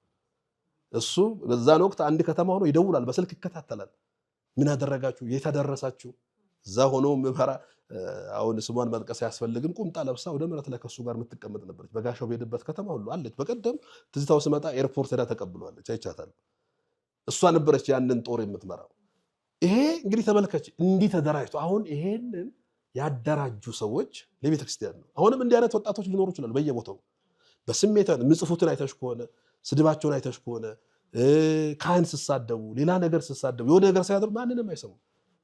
እሱ በዛን ወቅት አንድ ከተማ ሆኖ ይደውላል፣ በስልክ ይከታተላል። ምን አደረጋችሁ? የታደረሳችሁ? እዛ ሆኖ ምመራ አሁን ስሟን መጥቀስ ያስፈልግም ቁምጣ ለብሳ ወደ መሬት ላይ ከሱ ጋር የምትቀመጥ ነበረች። በጋሻው በሄደበት ከተማ ሁሉ አለች። በቀደም ትዝታው ስመጣ ኤርፖርት ሄዳ ተቀብሏለች፣ አይቻታለሁ። እሷ ነበረች ያንን ጦር የምትመራው። ይሄ እንግዲህ ተመልከች፣ እንዲህ ተደራጅቶ አሁን ይሄንን ያደራጁ ሰዎች ለቤተ ክርስቲያን ነው። አሁንም እንዲህ አይነት ወጣቶች ሊኖሩ ይችላሉ በየቦታው በስሜት ምጽፉትን አይተሽ ከሆነ ስድባቸውን አይተሽ ከሆነ ካህን ስሳደቡ ሌላ ነገር ስሳደቡ የሆነ ነገር ሳያደርጉ ማንንም አይሰሙ።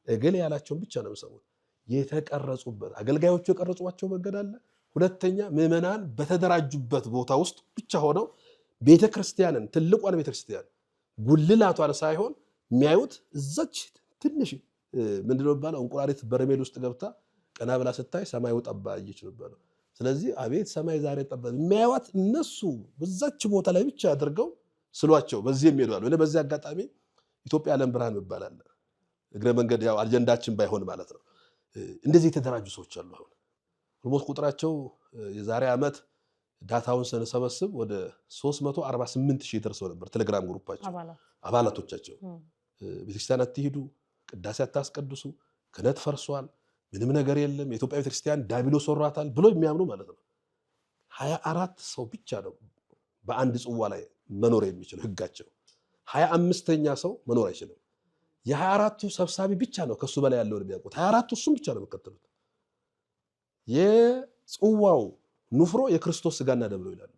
እገሌ ያላቸውን ብቻ ነው የሚሰሙት። የተቀረጹበት አገልጋዮቹ የቀረጿቸው መንገድ አለ። ሁለተኛ ምዕመናን በተደራጁበት ቦታ ውስጥ ብቻ ሆነው ቤተክርስቲያንን ትልቋን ቤተክርስቲያን ጉልላቷን ሳይሆን የሚያዩት እዛች ትንሽ ምንድነው የሚባለው እንቁራሪት በርሜል ውስጥ ገብታ ቀና ብላ ስታይ ሰማዩ ጠባ ይችላል። ስለዚህ አቤት ሰማይ ዛሬ ጠባ የሚያዩት እነሱ በዛች ቦታ ላይ ብቻ አድርገው ስሏቸው በዚህ የሚሄዱ አሉ። በዚህ አጋጣሚ ኢትዮጵያ ዓለም ብርሃን ይባላል። እግረ መንገድ ያው አጀንዳችን ባይሆን ማለት ነው። እንደዚህ የተደራጁ ሰዎች አሉ። አሁን ኦልሞስት ቁጥራቸው የዛሬ ዓመት ዳታውን ስንሰበስብ ወደ 348,000 ደርሰው ነበር። ቴሌግራም ግሩፓቸው አባላቶቻቸው ቤተክርስቲያን አትሄዱ፣ ቅዳሴ አታስቀድሱ፣ ክህነት ፈርሷል፣ ምንም ነገር የለም፣ የኢትዮጵያ ቤተክርስቲያን ዲያብሎስ ወሯታል ብሎ የሚያምኑ ማለት ነው። 24 ሰው ብቻ ነው በአንድ ጽዋ ላይ መኖር የሚችል ህጋቸው። 25ኛ ሰው መኖር አይችልም። የ24ቱ ሰብሳቢ ብቻ ነው ከሱ በላይ ያለውን የሚያውቁት። 24ቱ እሱም ብቻ ነው የሚከተሉት። የጽዋው ንፍሮ የክርስቶስ ስጋና ደም ነው ይላሉ።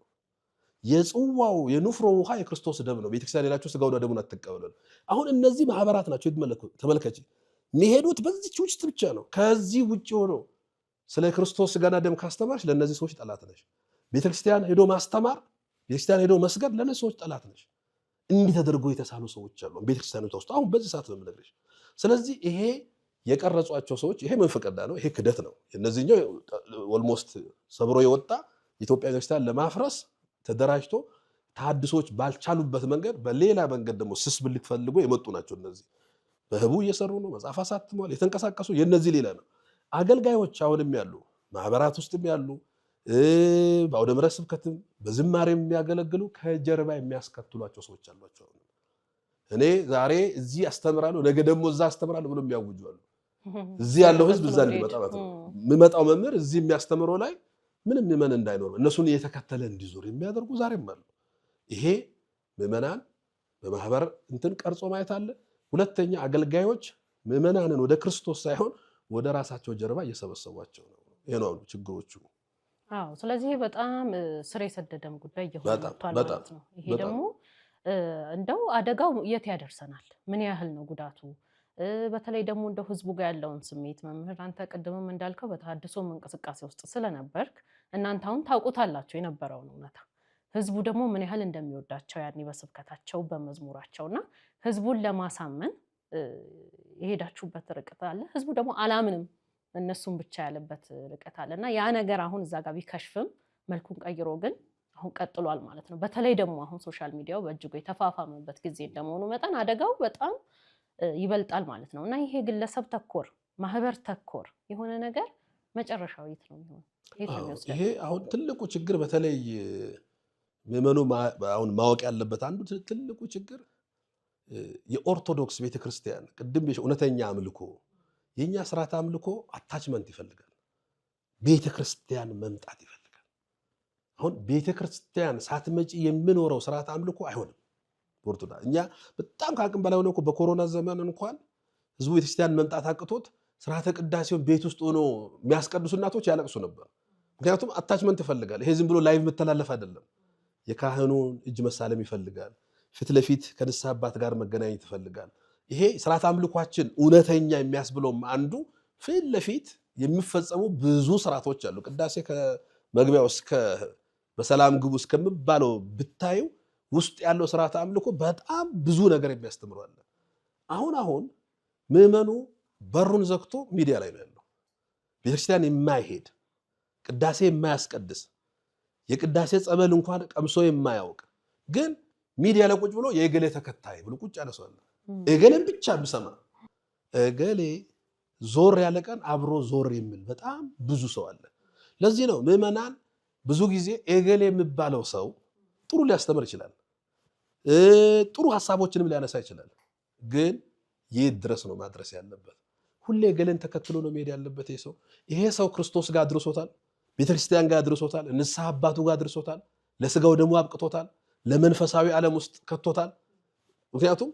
የጽዋው የንፍሮ ውሃ የክርስቶስ ደም ነው። ቤተክርስቲያን ሌላችሁ ስጋውና ደሙን አትቀበሉ። አሁን እነዚህ ማህበራት ናቸው። ተመልከች፣ የሚሄዱት በዚች ውስጥ ብቻ ነው። ከዚህ ውጭ ሆኖ ስለ ክርስቶስ ስጋና ደም ካስተማርሽ ለእነዚህ ሰዎች ጠላት ነሽ። ቤተክርስቲያን ሄዶ ማስተማር፣ ቤተክርስቲያን ሄዶ መስገድ ለእነዚህ ሰዎች ጠላት ነሽ። እንዲህ ተደርጎ የተሳሉ ሰዎች አሉ ቤተክርስቲያኒቷ ውስጥ አሁን በዚህ ሰዓት ነው የምነግርሽ። ስለዚህ ይሄ የቀረጿቸው ሰዎች ይሄ መንፈቀዳ ነው፣ ይሄ ክደት ነው። እነዚህኛው ኦልሞስት ሰብሮ የወጣ ኢትዮጵያ ቤተክርስቲያን ለማፍረስ ተደራጅቶ ተሐድሶች ባልቻሉበት መንገድ በሌላ መንገድ ደግሞ ስስ ብልት ፈልጎ የመጡ ናቸው። እነዚህ በህቡ እየሰሩ ነው፣ መጽሐፍ አሳትመዋል፣ የተንቀሳቀሱ የነዚህ ሌላ ነው። አገልጋዮች አሁንም ያሉ ማህበራት ውስጥም ያሉ በአውደ ምሕረት ስብከትም በዝማሬም የሚያገለግሉ ከጀርባ የሚያስከትሏቸው ሰዎች አሏቸው። እኔ ዛሬ እዚህ አስተምራለሁ ነገ ደግሞ እዛ አስተምራለሁ ብሎ የሚያውጁ አሉ። እዚህ ያለው ህዝብ እዛ እንዲመጣ ማለት ነው። የሚመጣው መምህር እዚህ የሚያስተምረው ላይ ምንም ምዕመን እንዳይኖር እነሱን እየተከተለ እንዲዞር የሚያደርጉ ዛሬም አሉ። ይሄ ምዕመናን በማህበር እንትን ቀርጾ ማየት አለ። ሁለተኛ አገልጋዮች ምዕመናንን ወደ ክርስቶስ ሳይሆን ወደ ራሳቸው ጀርባ እየሰበሰቧቸው ነው። ይሄ ነው ችግሮቹ። አዎ፣ ስለዚህ በጣም ስር የሰደደም ጉዳይ እየሆነ መጥቷል ማለት ነው። ይሄ ደግሞ እንደው አደጋው የት ያደርሰናል? ምን ያህል ነው ጉዳቱ? በተለይ ደግሞ እንደው ህዝቡ ጋር ያለውን ስሜት መምህር፣ አንተ ቅድምም እንዳልከው በተሐድሶም እንቅስቃሴ ውስጥ ስለነበርክ እናንተ አሁን ታውቁታላችሁ የነበረውን እውነታ። ህዝቡ ደግሞ ምን ያህል እንደሚወዳቸው ያኔ በስብከታቸው በመዝሙራቸውና ህዝቡን ለማሳመን የሄዳችሁበት ርቀት አለ። ህዝቡ ደግሞ አላምንም እነሱም ብቻ ያለበት ርቀት አለና ያ ነገር አሁን እዛ ጋር ቢከሽፍም መልኩን ቀይሮ ግን አሁን ቀጥሏል ማለት ነው። በተለይ ደግሞ አሁን ሶሻል ሚዲያው በእጅጉ የተፋፋመበት ጊዜ እንደመሆኑ መጠን አደጋው በጣም ይበልጣል ማለት ነው። እና ይሄ ግለሰብ ተኮር ማህበር ተኮር የሆነ ነገር መጨረሻው የት ነው የሚሆነው? ይሄ አሁን ትልቁ ችግር በተለይ ምዕመኑ አሁን ማወቅ ያለበት አንዱ ትልቁ ችግር የኦርቶዶክስ ቤተክርስቲያን ቅድም እውነተኛ አምልኮ የኛ ስርዓት አምልኮ አታችመንት ይፈልጋል። ቤተክርስቲያን መምጣት ይፈልጋል። አሁን ቤተክርስቲያን ሳትመጪ የምኖረው ስርዓት አምልኮ አይሆንም። ወርቱዳ እኛ በጣም ከአቅም በላይ ሆነ እኮ በኮሮና ዘመን እንኳን ህዝቡ ቤተክርስቲያን መምጣት አቅቶት ስርዓተ ቅዳሴውን ቤት ውስጥ ሆኖ የሚያስቀድሱ እናቶች ያለቅሱ ነበር። ምክንያቱም አታችመንት ይፈልጋል። ይሄ ዝም ብሎ ላይቭ መተላለፍ አይደለም። የካህኑን እጅ መሳለም ይፈልጋል። ፊት ለፊት ከንስሐ አባት ጋር መገናኘት ይፈልጋል። ይሄ ስርዓት አምልኳችን እውነተኛ የሚያስብለውም አንዱ ፊት ለፊት የሚፈጸሙ ብዙ ስርዓቶች አሉ። ቅዳሴ ከመግቢያው እስከ በሰላም ግቡ እስከሚባለው ብታዩ ውስጥ ያለው ስርዓት አምልኮ በጣም ብዙ ነገር የሚያስተምረው አለ። አሁን ምዕመኑ በሩን ዘግቶ ሚዲያ ላይ ነው ያለው። ቤተክርስቲያን የማይሄድ ቅዳሴ የማያስቀድስ የቅዳሴ ጸበል እንኳን ቀምሶ የማያውቅ ግን ሚዲያ ላይ ቁጭ ብሎ የእገሌ ተከታይ ብሎ ቁጭ ያለ ሰው አለ። እገሌን ብቻ ብሰማ እገሌ ዞር ያለ ቀን አብሮ ዞር የሚል በጣም ብዙ ሰው አለ። ለዚህ ነው ምዕመናን ብዙ ጊዜ እገሌ የሚባለው ሰው ጥሩ ሊያስተምር ይችላል፣ ጥሩ ሐሳቦችንም ሊያነሳ ይችላል። ግን የት ድረስ ነው ማድረስ ያለበት? ሁሌ ገለን ተከትሎ ነው መሄድ ያለበት ይሄ ሰው ክርስቶስ ጋር አድርሶታል ቤተክርስቲያን ጋር አድርሶታል ንስሐ አባቱ ጋር አድርሶታል ለስጋው ደሙ አብቅቶታል ለመንፈሳዊ ዓለም ውስጥ ከቶታል ምክንያቱም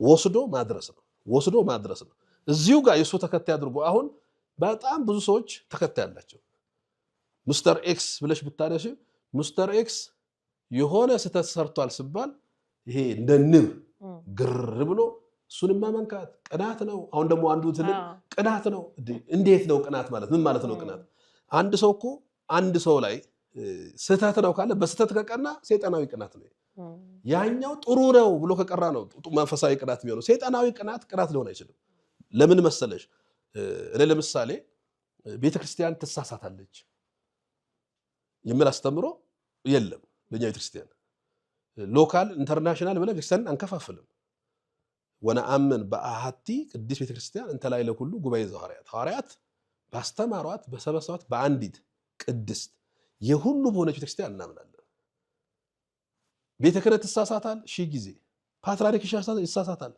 ወስዶ ማድረስ ነው እዚሁ ጋር የሱ ተከታይ አድርጎ አሁን በጣም ብዙ ሰዎች ተከታይ አላቸው ሚስተር ኤክስ ብለሽ ብታነሺ ሚስተር ኤክስ የሆነ ስህተት ሰርቷል ሲባል ይሄ እንደ ንብ ግር ብሎ እሱንማ መንካት ቅናት ነው አሁን ደግሞ አንዱ ትልቅ ቅናት ነው እንዴት ነው ቅናት ማለት ምን ማለት ነው ቅናት አንድ ሰው እኮ አንድ ሰው ላይ ስህተት ነው ካለ በስህተት ከቀና ሰይጣናዊ ቅናት ነው ያኛው ጥሩ ነው ብሎ ከቀራ ነው መንፈሳዊ ቅናት የሚሆነው ሰይጣናዊ ቅናት ሊሆን አይችልም ለምን መሰለሽ ለምሳሌ ቤተክርስቲያን ትሳሳታለች የሚል አስተምሮ የለም በእኛ ቤተክርስቲያን ሎካል ኢንተርናሽናል ብለን ቤተክርስቲያን አንከፋፍልም ወነአምን በአሐቲ ቅድስት ቤተክርስቲያን እንተ ላይ ለኩሉ ጉባኤ ሐዋርያት ባስተማሯት በሰበሰቧት በአንዲት ቅድስት የሁሉ በሆነች ቤተክርስቲያን እናምናለን ቤተ ክህነት ይሳሳታል ሺህ ጊዜ ፓትርያርክ ይሳሳታል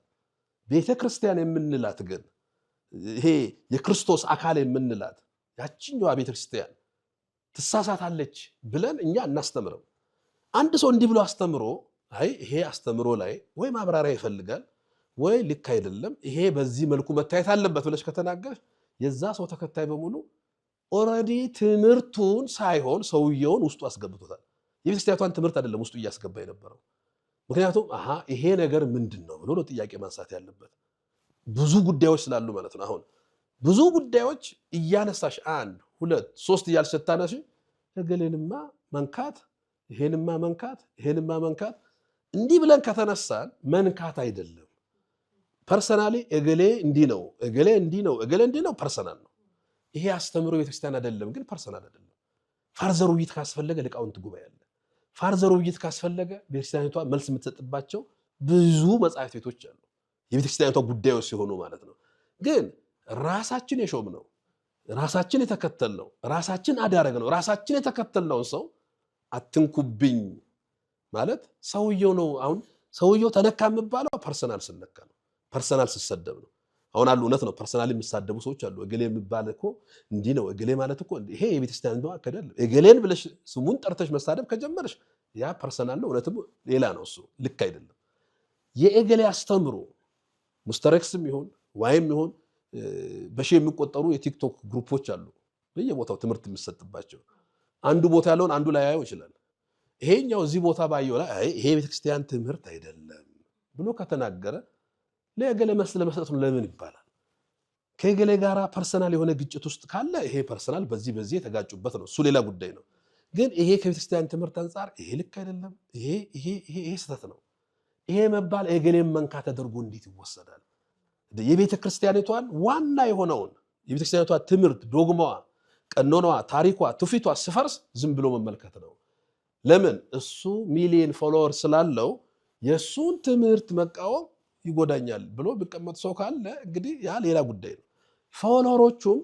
ቤተክርስቲያን የምንላት ግን ይሄ የክርስቶስ አካል የምንላት ያቺኛዋ ቤተክርስቲያን ትሳሳታለች ብለን እኛ እናስተምረው አንድ ሰው እንዲህ ብሎ አስተምሮ አይ ይሄ አስተምሮ ላይ ወይ ማብራሪያ ይፈልጋል ወይ ልክ አይደለም ይሄ በዚህ መልኩ መታየት አለበት ብለሽ ከተናገርሽ የዛ ሰው ተከታይ በሙሉ ኦሬዲ ትምህርቱን ሳይሆን ሰውየውን ውስጡ አስገብቶታል የቤተክርስቲያኗን ትምህርት አይደለም ውስጡ እያስገባ የነበረው ምክንያቱም ይሄ ነገር ምንድነው ብሎ ነው ጥያቄ ማንሳት ያለበት ብዙ ጉዳዮች ስላሉ ማለት ነው አሁን ብዙ ጉዳዮች እያነሳሽ 1 2 3 እያልሽ ተታነሽ እገሌንማ መንካት ይሄንማ መንካት እንዲህ ብለን ከተነሳን መንካት አይደለም ፐርሰናሊ እገሌ እንዲህ ነው እገሌ እንዲህ ነው ፐርሰናል ነው ይሄ አስተምሮ ቤተክርስቲያን አይደለም ግን ፐርሰናል አይደለም ፋርዘር ውይይት ካስፈለገ ሊቃውንት ጉባኤ አለ ፋርዘር ውይይት ካስፈለገ ቤተክርስቲያኒቷ መልስ የምትሰጥባቸው ብዙ መጻሕፍት ቤቶች አሉ የቤተክርስቲያኒቷ ጉዳዮች ሲሆኑ ማለት ነው ግን ራሳችን የሾምነው ራሳችን የተከተልነው ራሳችን አዳረግነው ራሳችን የተከተልነው ሰው አትንኩብኝ ማለት ሰውየው ነው አሁን ሰውየው ተነካ የሚባለው ፐርሰናል ስለነካ ነው ፐርሰናል ሲሰደብ ነው አሁን አሉ እውነት ነው ፐርሰናል የሚሳደቡ ሰዎች አሉ እገሌ የሚባል እኮ እንዲህ ነው እገሌ ማለት እኮ ይሄ የቤተክርስቲያን ነው አይደል እገሌን ብለሽ ስሙን ጠርተሽ መሳደብ ከጀመርሽ ያ ፐርሰናል ነው እውነትም ሌላ ነው እሱ ልክ አይደለም የእገሌ አስተምሮ ሙስተረክስም ይሁን ዋይም ይሁን በሺ የሚቆጠሩ የቲክቶክ ግሩፖች አሉ በየቦታው ትምህርት የሚሰጥባቸው አንዱ ቦታ ያለውን አንዱ ላይ ያየው ይችላል ይሄኛው እዚህ ቦታ ባየው ላይ ይሄ ቤተክርስቲያን ትምህርት አይደለም ብሎ ከተናገረ ለእገሌ መስጠት ለምን ይባላል ከእገሌ ጋራ ፐርሰናል የሆነ ግጭት ውስጥ ካለ ይሄ ፐርሰናል በዚህ የተጋጩበት ነው እሱ ሌላ ጉዳይ ነው ግን ይሄ ከቤተክርስቲያን ትምህርት አንፃር ይሄ ልክ አይደለም ይሄ ስህተት ነው ይሄ መባል እገሌን መንካት ተደርጎ እንዴት ይወሰዳል የቤተክርስቲያኒቷን ዋና የሆነውን የቤተክርስቲያኒቷ ትምህርት ዶግማዋ ቀኖናዋ ታሪኳ ትውፊቷ ሲፈርስ ዝም ብሎ መመልከት ነው ለምን እሱ ሚሊየን ፎሎወር ስላለው የሱን ትምህርት መቃወም ይጎዳኛል ብሎ ቢቀመጥ ሰው ካለ እንግዲህ ያ ሌላ ጉዳይ ነው ፎሎወሮቹም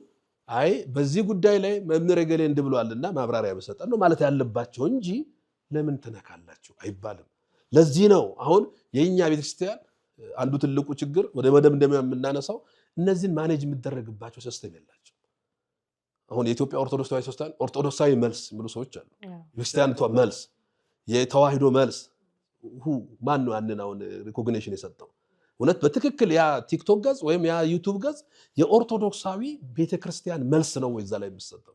አይ በዚህ ጉዳይ ላይ መምህር እገሌ እንድብሏልና ማብራሪያ በሰጠን ነው ማለት ያለባቸው እንጂ ለምን ተነካላችሁ አይባልም ለዚህ ነው አሁን የኛ ቤተክርስቲያን አንዱ ትልቁ ችግር ወደ መደምደሚያ የምናነሳው እነዚህን ማኔጅ የሚደረግባቸው ሲስተም የላቸው አሁን የኢትዮጵያ ኦርቶዶክስ ተዋሕዶ ክርስቲያን ኦርቶዶክሳዊ መልስ የሚሉ ሰዎች አሉ ክርስቲያኒቷ መልስ የተዋሕዶ መልስ ማን ነው አንናውን ሪኮግኒሽን የሰጠው እውነት በትክክል ያ ቲክቶክ ገጽ ወይም ያ ዩቲዩብ ገጽ የኦርቶዶክሳዊ ቤተክርስቲያን መልስ ነው ወይ እዛ ላይ የሚሰጠው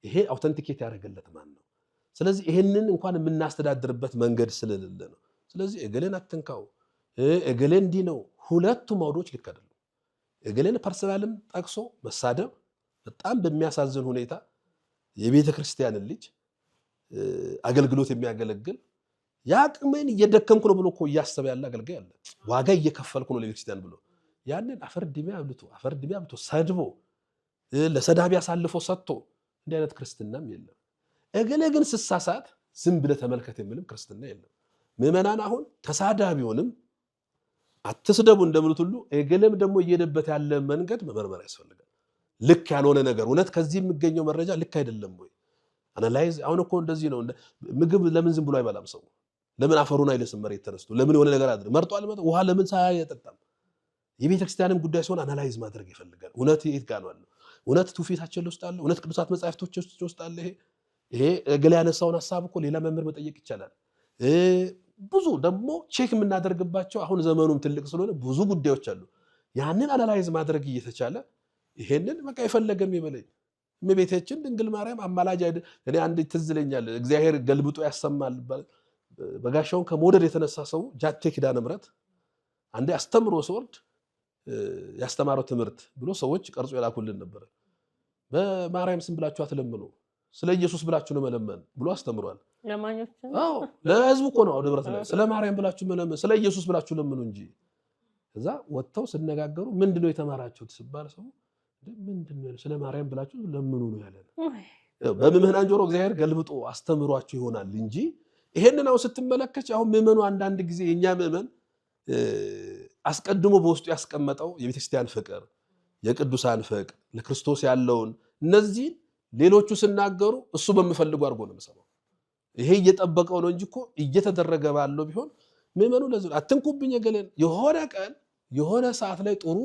ይሄ አውተንቲኬት ያደረገለት ማን ነው ስለዚህ ይሄንን እንኳን የምናስተዳድርበት መንገድ ስለሌለ ነው ስለዚህ እገሌን አትንካው እገሌ እንዲህ ነው ሁለቱ ማውዶች ልክ አይደለም እገሌን ፐርሰናልም ጠቅሶ መሳደብ በጣም በሚያሳዝን ሁኔታ የቤተክርስቲያንን ልጅ አገልግሎት የሚያገለግል ያቅመን እየደከምኩ ነው ብሎ እኮ እያሰበ ያለ አገልጋይ አለ ዋጋ እየከፈልኩ ነው ለቤተክርስቲያን ብሎ ያንን አፈርድሚያ አብልቶ ሰድቦ ለሰዳቢ አሳልፎ ሰጥቶ እንዲህ አይነት ክርስትናም የለም እገሌ ግን ስሳሳት ዝም ብለ ተመልከት የሚልም ክርስትና የለም ምዕመናን አሁን ተሳዳቢውንም አትስደቡ እንደምሉት ሁሉ እገሌም ደግሞ እየሄደበት ያለ መንገድ መመርመር ያስፈልጋል ልክ ያልሆነ ነገር እውነት ከዚህ የሚገኘው መረጃ ልክ አይደለም ወይ አናላይዝ አሁን እኮ እንደዚህ ነው ምግብ ለምን ዝም ብሎ አይበላም ሰው ለምን አፈሩን አይለስም መሬት ተነስቶ ለምን የሆነ ነገር አድርግ መርጧል ውሃ ለምን ሳያጠጣም የቤተክርስቲያንም ጉዳይ ሲሆን አናላይዝ ማድረግ ይፈልጋል። እውነት የት ጋር ነው ያለው? እውነት ትውፊታችን ውስጥ አለ? እውነት ቅዱሳት መጻሕፍቶች ውስጥ አለ? ይሄ ገሌ ያነሳውን ሐሳብ እኮ ሌላ መምህር መጠየቅ ይቻላል። ብዙ ደግሞ ቼክ የምናደርግባቸው አሁን ዘመኑም ትልቅ ስለሆነ ብዙ ጉዳዮች አሉ። ያንን አናላይዝ ማድረግ እየተቻለ ይሄንን በቃ የፈለገም ይበለኝ እመቤታችን ድንግል ማርያም አማላጅ አይደል? እኔ አንድ ትዝ ይለኛል እግዚአብሔር ገልብጦ ያሰማል በጋሻውን ከመውደድ የተነሳ ሰው ጃቴ ኪዳነ ምሕረት አንዴ አስተምሮ ሲወርድ ያስተማረው ትምህርት ብሎ ሰዎች ቀርጾ የላኩልን ነበር። በማርያም ስም ብላችሁ አትለምኑ፣ ስለ ኢየሱስ ብላችሁ ነው መለመን ብሎ አስተምሯል። ለማኞቹ ለህዝቡ እኮ ነው አውደ ምሕረት ላይ ስለ ማርያም ብላችሁ መለመን፣ ስለ ኢየሱስ ብላችሁ ለምኑ እንጂ። ከዛ ወጥተው ሲነጋገሩ ምንድነው የተማራችሁት ሲባል ሰው ምንድነው ስለ ማርያም ብላችሁ ለምኑ ነው ያለን። በምዕመናን ጆሮ እግዚአብሔር ገልብጦ አስተምሯችሁ ይሆናል እንጂ ይሄንን አሁን ስትመለከች አሁን ምዕመኑ አንዳንድ ጊዜ የኛ ምዕመን አስቀድሞ በውስጡ ያስቀመጠው የቤተክርስቲያን ፍቅር፣ የቅዱሳን ፍቅር፣ ለክርስቶስ ያለውን እነዚህ ሌሎቹ ሲናገሩ እሱ በሚፈልጉ አድርጎ ነው የሚሰማው። ይሄ እየጠበቀው ነው እንጂ እኮ እየተደረገ ባለው ቢሆን ምዕመኑ ለዚህ አትንኩብኝ ገለን የሆነ ቀን የሆነ ሰዓት ላይ ጥሩ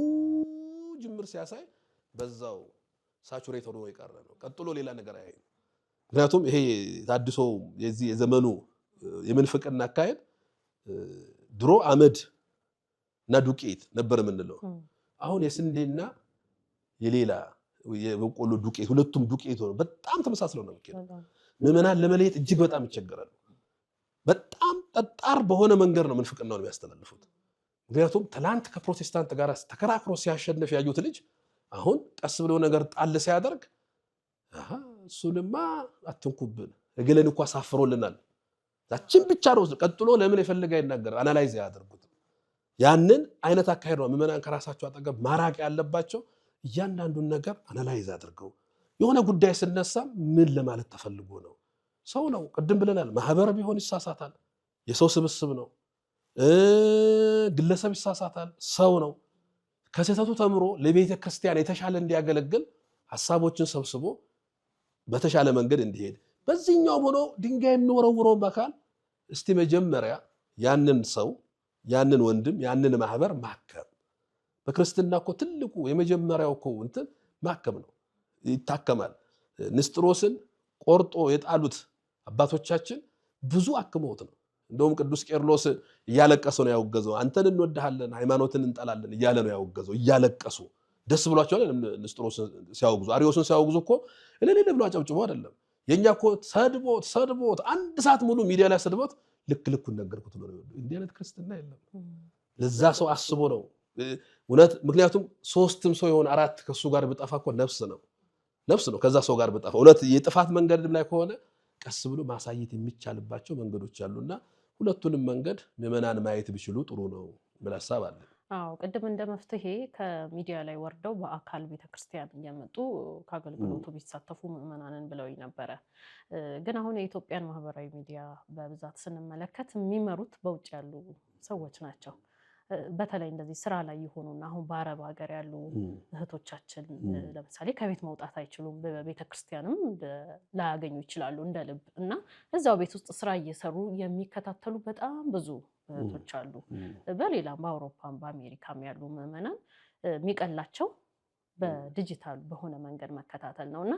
ጅምር ሲያሳይ በዛው ሳቹሬት ሆኖ ይቀር ነው። ቀጥሎ ሌላ ነገር አይሄድም። ምክንያቱም ይሄ ታድሶ የዚህ የዘመኑ የምንፍቅና አካሄድ ድሮ አመድ እና ዱቄት ነበር የምንለው። አሁን የስንዴና የሌላ የበቆሎ ዱቄት ሁለቱም ዱቄት ሆኖ በጣም ተመሳስለው ነው የሚከተለው። ምዕመናን ለመለየት እጅግ በጣም ይቸገራሉ። በጣም ጠጣር በሆነ መንገድ ነው ምንፍቅናው የሚያስተላልፉት። ምክንያቱም ትላንት ከፕሮቴስታንት ጋር ተከራክሮ ሲያሸንፍ ያዩት ልጅ አሁን ቀስ ብሎ ነገር ጣል ሲያደርግ እሱንማ አትንኩብን እገለን እኮ አሳፍሮልናል ዛችን ብቻ ነው ቀጥሎ ለምን የፈለገ ይናገር አናላይዝ ያደርጉት። ያንን አይነት አካሄድ ነው ምዕመናን ከራሳቸው አጠገብ ማራቅ ያለባቸው። እያንዳንዱን ነገር አናላይዝ አድርገው የሆነ ጉዳይ ሲነሳ ምን ለማለት ተፈልጎ ነው። ሰው ነው ቅድም ብለናል። ማህበር ቢሆን ይሳሳታል፣ የሰው ስብስብ ነው። ግለሰብ ይሳሳታል፣ ሰው ነው። ከስህተቱ ተምሮ ለቤተ ክርስቲያን የተሻለ እንዲያገለግል ሐሳቦችን ሰብስቦ በተሻለ መንገድ እንዲሄድ በዚህኛው ሆኖ ድንጋይ የሚወረውረው በካል እስቲ መጀመሪያ ያንን ሰው ያንን ወንድም ያንን ማህበር ማከም። በክርስትና እኮ ትልቁ የመጀመሪያው እኮ እንትን ማከም ነው። ይታከማል። ንስጥሮስን ቆርጦ የጣሉት አባቶቻችን ብዙ አክመውት ነው። እንደውም ቅዱስ ቄርሎስ እያለቀሰ ነው ያወገዘው። አንተን እንወድሃለን ሃይማኖትን እንጠላለን እያለ ነው ያወገዘው። እያለቀሱ ደስ ብሏቸዋል። ንስጥሮስን ሲያወግዙ አርዮስን ሲያወግዙ እኮ እለሌ ብሎ አጨብጭቦ አይደለም። የኛ እኮ ሰድቦት አንድ ሰዓት ሙሉ ሚዲያ ላይ ሰድቦት ልኩን ነገርኩት ነው። እንዲህ አይነት ክርስትና የለም። ለዛ ሰው አስቦ ነው እውነት። ምክንያቱም ሶስትም ሰው የሆነ አራት ከሱ ጋር ብጠፋ እኮ ነፍስ ነው ከዛ ሰው ጋር ብጠፋ። እውነት የጥፋት መንገድ ላይ ከሆነ ቀስ ብሎ ማሳየት የሚቻልባቸው መንገዶች አሉና ሁለቱንም መንገድ ምዕመናን ማየት ቢችሉ ጥሩ ነው ምን ሐሳብ አለ። አዎ ቅድም እንደ መፍትሄ ከሚዲያ ላይ ወርደው በአካል ቤተክርስቲያን እየመጡ ከአገልግሎቱ ቢሳተፉ ምዕመናንን ብለውኝ ነበረ። ግን አሁን የኢትዮጵያን ማህበራዊ ሚዲያ በብዛት ስንመለከት የሚመሩት በውጭ ያሉ ሰዎች ናቸው። በተለይ እንደዚህ ስራ ላይ የሆኑና አሁን በአረብ ሀገር ያሉ እህቶቻችን ለምሳሌ ከቤት መውጣት አይችሉም። በቤተክርስቲያንም ላያገኙ ይችላሉ እንደ ልብ እና እዛው ቤት ውስጥ ስራ እየሰሩ የሚከታተሉ በጣም ብዙ እህቶች አሉ። በሌላም በአውሮፓም በአሜሪካም ያሉ ምዕመናን የሚቀላቸው በዲጂታል በሆነ መንገድ መከታተል ነውና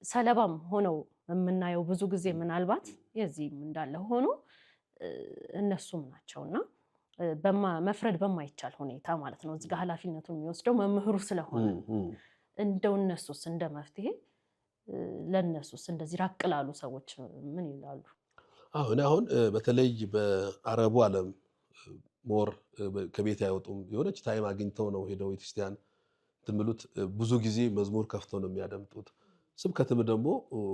ሰለባም ሆነው የምናየው ብዙ ጊዜ ምናልባት የዚህም እንዳለ ሆኖ እነሱም ናቸውና መፍረድ በማይቻል ሁኔታ ማለት ነው። እዚህ ጋር ኃላፊነቱን የሚወስደው መምህሩ ስለሆነ እንደው እነሱስ እንደ መፍትሄ ለነሱስ እንደዚህ ራቅ ላሉ ሰዎች ምን ይላሉ? አሁን በተለይ በአረቡ ዓለም ሞር ከቤት አይወጡም። የሆነች ታይም አግኝተው ነው ሄደው ቤተክርስቲያን ትምሉት። ብዙ ጊዜ መዝሙር ከፍተው ነው የሚያደምጡት። ስብከትም ደግሞ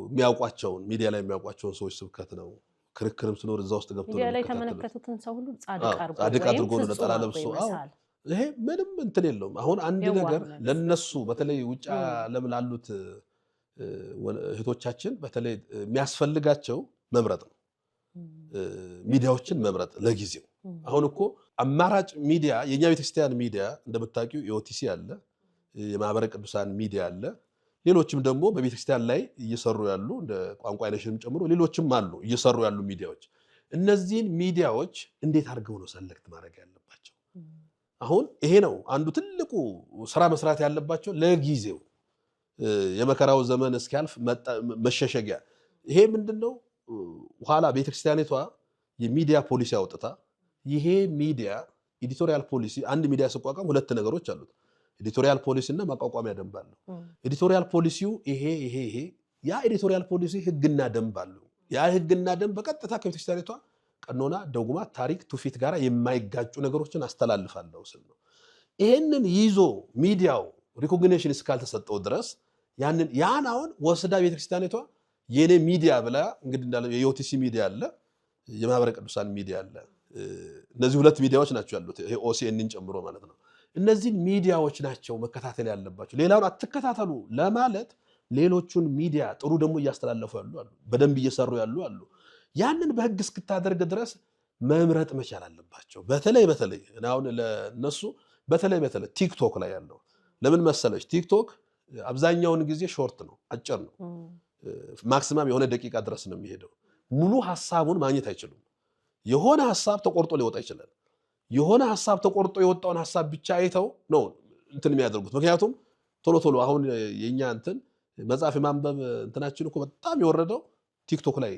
የሚያውቋቸውን ሚዲያ ላይ የሚያውቋቸውን ሰዎች ስብከት ነው። ክርክርም ሲኖር እዛ ውስጥ ገብተው ሚዲያ ላይ ተመለከቱትን ሰው ሁሉ ጻድቅ አድርጎ ነው ነጠላ ለብሶ። ይሄ ምንም እንትን የለውም። አሁን አንድ ነገር ለነሱ በተለይ ውጭ ዓለም ላሉት እህቶቻችን በተለይ የሚያስፈልጋቸው መምረጥ ነው። ሚዲያዎችን መምረጥ ለጊዜው። አሁን እኮ አማራጭ ሚዲያ የኛ ቤተክርስቲያን ሚዲያ እንደምታውቂው የኦቲሲ አለ፣ የማህበረ ቅዱሳን ሚዲያ አለ። ሌሎችም ደግሞ በቤተክርስቲያን ላይ እየሰሩ ያሉ እንደ ቋንቋ አይነሽንም ጨምሮ ሌሎችም አሉ እየሰሩ ያሉ ሚዲያዎች። እነዚህን ሚዲያዎች እንዴት አድርገው ነው ሰለክት ማድረግ ያለባቸው? አሁን ይሄ ነው አንዱ ትልቁ ስራ መስራት ያለባቸው ለጊዜው የመከራው ዘመን እስኪያልፍ መሸሸጊያ። ይሄ ምንድነው? ኋላ ቤተክርስቲያኒቷ የሚዲያ ፖሊሲ አውጥታ ይሄ ሚዲያ ኤዲቶሪያል ፖሊሲ አንድ ሚዲያ ሲቋቋም ሁለት ነገሮች አሉት። ኤዲቶሪያል ፖሊሲ እና ማቋቋሚያ ደንብ አለው። ኤዲቶሪያል ፖሊሲው ይሄ ያ ኤዲቶሪያል ፖሊሲ ህግና ደንብ አለው። ያ ህግና ደንብ በቀጥታ ከቤተክርስቲያኒቷ ቀኖና፣ ደጉማ፣ ታሪክ፣ ትውፊት ጋር የማይጋጩ ነገሮችን አስተላልፋለሁ ስል ነው። ይሄንን ይዞ ሚዲያው ሪኮግኒሽን እስካልተሰጠው ድረስ ያን አሁን ወስዳ ቤተክርስቲያኒቷ የኔ ሚዲያ ብላ እንግዲህ እንዳለ የኦቲሲ ሚዲያ አለ፣ የማህበረ ቅዱሳን ሚዲያ አለ። እነዚህ ሁለት ሚዲያዎች ናቸው ያሉት፣ ይሄ ኦሲኤንን ጨምሮ ማለት ነው። እነዚህ ሚዲያዎች ናቸው መከታተል ያለባቸው። ሌላውን አትከታተሉ ለማለት ሌሎቹን ሚዲያ ጥሩ ደግሞ እያስተላለፉ ያሉ አሉ፣ በደንብ እየሰሩ ያሉ አሉ። ያንን በህግ እስክታደርግ ድረስ መምረጥ መቻል አለባቸው። በተለይ አሁን ለነሱ በተለይ ቲክቶክ ላይ ያለው ለምን መሰለች? ቲክቶክ አብዛኛውን ጊዜ ሾርት ነው፣ አጭር ነው። ማክሲማም የሆነ ደቂቃ ድረስ ነው የሚሄደው። ሙሉ ሐሳቡን ማግኘት አይችሉም። የሆነ ሐሳብ ተቆርጦ ሊወጣ ይችላል። የሆነ ሐሳብ ተቆርጦ የወጣውን ሐሳብ ብቻ አይተው ነው እንትን የሚያደርጉት። ምክንያቱም ቶሎ አሁን የኛ መጽሐፍ የማንበብ እንትናችን እኮ በጣም የወረደው ቲክቶክ ላይ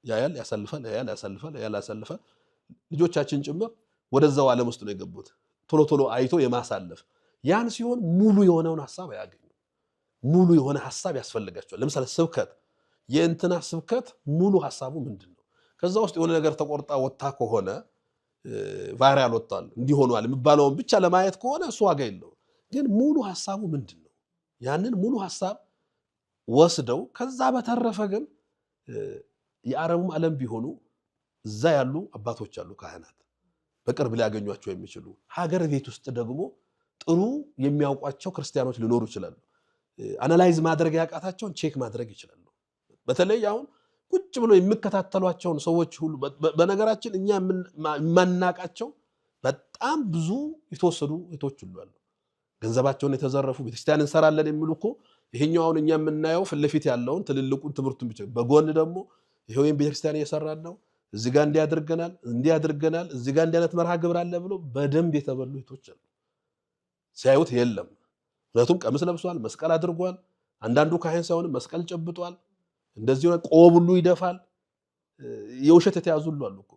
ያያል፣ ያሳልፋል። ልጆቻችን ጭምር ወደዛው ዓለም ውስጥ ነው የገቡት። ቶሎ አይቶ የማሳለፍ ያን ሲሆን ሙሉ የሆነውን ሐሳብ አያገኙ። ሙሉ የሆነ ሐሳብ ያስፈልጋቸዋል። ለምሳሌ ስብከት፣ የእንትና ስብከት ሙሉ ሐሳቡ ምንድነው? ከዛ ውስጥ የሆነ ነገር ተቆርጣ ወጣ ከሆነ ቫይራል ወጣል እንዲሆኗል የሚባለውን ብቻ ለማየት ከሆነ እሱ ዋጋ የለው። ግን ሙሉ ሐሳቡ ምንድነው? ያንን ሙሉ ሐሳብ ወስደው ከዛ በተረፈ ግን የአረቡም ዓለም ቢሆኑ እዛ ያሉ አባቶች አሉ፣ ካህናት በቅርብ ሊያገኟቸው የሚችሉ ሀገር ቤት ውስጥ ደግሞ ጥሩ የሚያውቋቸው ክርስቲያኖች ሊኖሩ ይችላሉ። አናላይዝ ማድረግ ያቃታቸውን ቼክ ማድረግ ይችላሉ። በተለይ አሁን ቁጭ ብሎ የሚከታተሏቸውን ሰዎች ሁሉ በነገራችን እኛ የማናቃቸው በጣም ብዙ የተወሰዱ እህቶች ሁሉ አሉ። ገንዘባቸውን የተዘረፉ ቤተክርስቲያን እንሰራለን የሚሉ እኮ ይሄኛው አሁን እኛ የምናየው ፊት ለፊት ያለውን ትልልቁን ትምህርቱን ብቻ በጎን ደግሞ ይሄው ቤተክርስቲያን እየሰራን ነው፣ እዚህ ጋር እንዲያደርገናል፣ እዚህ ጋር እንዲያነት መርሃ ግብር አለ ብሎ በደንብ የተበሉ እህቶች አሉ። ሲያዩት የለም። ምክንያቱም ቀሚስ ለብሷል፣ መስቀል አድርጓል። አንዳንዱ ካህን ሳይሆን መስቀል ጨብጧል። እንደዚህ ቆብ ሁሉ ይደፋል። የውሸት የተያዙ ሁሉ አሉ እኮ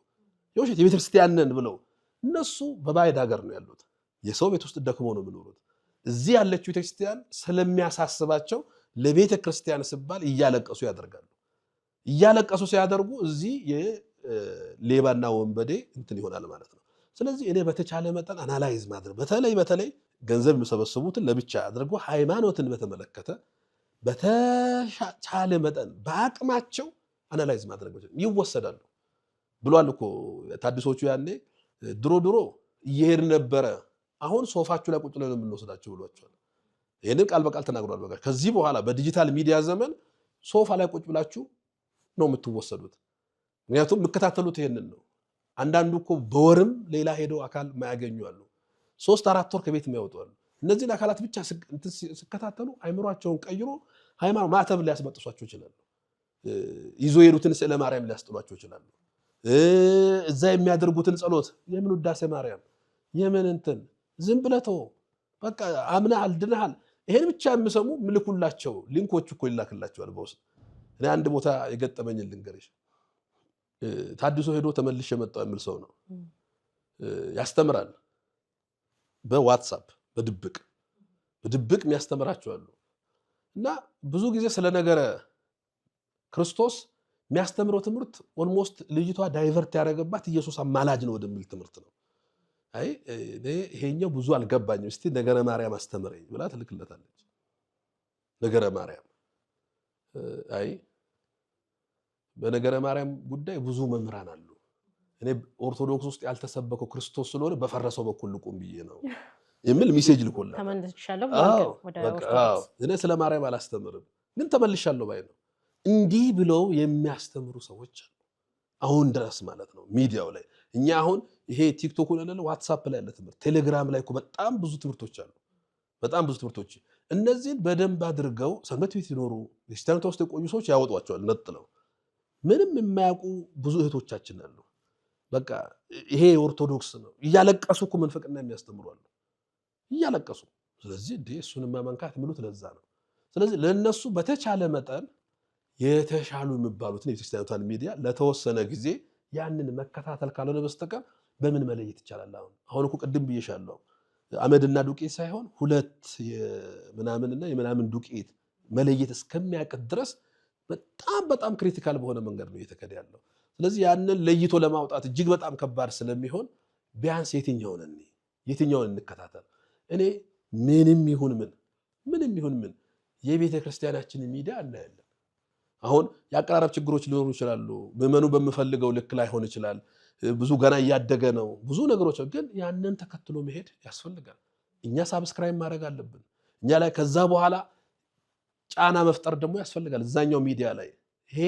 የውሸት የቤተክርስቲያን ነን ብለው። እነሱ በባዕድ ሀገር ነው ያሉት። የሰው ቤት ውስጥ ደክመው ነው የሚኖሩት። እዚህ ያለችው ቤተክርስቲያን ስለሚያሳስባቸው ለቤተ ክርስቲያን ሲባል እያለቀሱ ያደርጋሉ። እያለቀሱ ሲያደርጉ እዚህ የሌባና ወንበዴ እንትን ይሆናል ማለት ነው። ስለዚህ እኔ በተቻለ መጠን አናላይዝ ማድረግ በተለይ ገንዘብ የሚሰበስቡትን ለብቻ አድርጎ ሃይማኖትን በተመለከተ በተቻለ መጠን በአቅማቸው አናላይዝ ማድረግ ይወሰዳሉ ብሏል እኮ ታድሶቹ። ያኔ ድሮ እየሄድ ነበረ፣ አሁን ሶፋችሁ ላይ ቁጭ ብለን የምንወስዳቸው ብሏቸዋል። ይህንን ቃል በቃል ተናግሯል። በቃ ከዚህ በኋላ በዲጂታል ሚዲያ ዘመን ሶፋ ላይ ቁጭ ብላችሁ ነው የምትወሰዱት። ምክንያቱም የምከታተሉት ይሄንን ነው። አንዳንዱ እኮ በወርም ሌላ ሄደው አካል ማያገኙ አሉ። 3-4 ወር ከቤት የሚያወጡ አሉ። እነዚህን አካላት ብቻ ሲከታተሉ አይምሯቸውን ቀይሮ ሃይማኖት ማዕተብ ሊያስበጥሷቸው ይችላሉ። ይዞ የሄዱትን ስዕለ ማርያም ሊያስጥሏቸው ይችላሉ። እዛ የሚያደርጉትን ጸሎት የምን ውዳሴ ማርያም የምን እንትን ዝም ብለህ ተወው፣ በቃ አምነሃል፣ ድነሃል። ይሄን ብቻ የሚሰሙ ምልኩላቸው ሊንኮች እኮ ይላክላቸዋል በውስጥ። እኔ አንድ ቦታ የገጠመኝን ልንገርሽ። ታድሶ ሄዶ ተመልሼ መጣሁ የሚል ሰው ነው። ያስተምራል በዋትሳፕ በድብቅ የሚያስተምራቸው አሉ። እና ብዙ ጊዜ ስለ ነገረ ክርስቶስ የሚያስተምረው ትምህርት ኦልሞስት ልጅቷ ዳይቨርት ያደረገባት ኢየሱስ አማላጅ ነው ወደሚል ትምህርት ነው። አይ ይሄኛው ብዙ አልገባኝም፣ እስቲ ነገረ ማርያም አስተምረኝ ብላ ትልክለታለች። ነገረ ማርያም አይ በነገረ ማርያም ጉዳይ ብዙ መምህራን አሉ። እኔ ኦርቶዶክስ ውስጥ ያልተሰበከው ክርስቶስ ስለሆነ በፈረሰው በኩል ልቁም ብዬ ነው የሚል ሜሴጅ ልኮልሃል። ተመልሻለሁ ወደ ኦርቶዶክስ። እኔ ስለ ማርያም አላስተምርም ግን ተመልሻለሁ ባይ ነው። እንዲህ ብለው የሚያስተምሩ ሰዎች አሉ አሁን ድረስ ማለት ነው ሚዲያው ላይ። እኛ አሁን ይሄ ቲክቶክ ላይ ዋትስአፕ ላይ ያለ ትምህርት፣ ቴሌግራም ላይ እኮ በጣም ብዙ ትምህርቶች አሉ። በጣም ብዙ ትምህርቶች እነዚህን በደንብ አድርገው ሰንበት ቤት ይኖሩ ክርስቲያኖች ውስጥ የቆዩ ሰዎች ያወጧቸዋል ነጥለው። ምንም የማያውቁ ብዙ እህቶቻችን አሉ። በቃ ይሄ ኦርቶዶክስ ነው እያለቀሱ እኮ መንፈቅና የሚያስተምሩ አሉ እያለቀሱ። ስለዚህ እሱንማ መንካት የሚሉት ለዛ ነው። ስለዚህ ለነሱ በተቻለ መጠን የተሻሉ የሚባሉትን የቤተክርስቲያኗን ሚዲያ ለተወሰነ ጊዜ ያንን መከታተል ካልሆነ በስተቀር በምን መለየት ይቻላል? አሁን እኮ ቅድም ብዬሻለሁ አመድና ዱቄት ሳይሆን ሁለት የምናምንና የምናምን ዱቄት መለየት እስከሚያቅት ድረስ በጣም ክሪቲካል በሆነ መንገድ ነው እየተከደ ያለው። ስለዚህ ያንን ለይቶ ለማውጣት እጅግ በጣም ከባድ ስለሚሆን ቢያንስ የትኛውን እንከታተል። እኔ ምንም ይሁን ምን የቤተ ክርስቲያናችን ሚዲያ እናያለን። አሁን የአቀራረብ ችግሮች ሊኖሩ ይችላሉ። ምዕመኑ በምፈልገው ልክ ላይሆን ይችላል። ብዙ ገና እያደገ ነው። ብዙ ነገሮች ግን ያንን ተከትሎ መሄድ ያስፈልጋል። እኛ ሳብስክራይብ ማድረግ አለብን። እኛ ላይ ከዛ በኋላ ጫና መፍጠር ደግሞ ያስፈልጋል። እዛኛው ሚዲያ ላይ ይሄ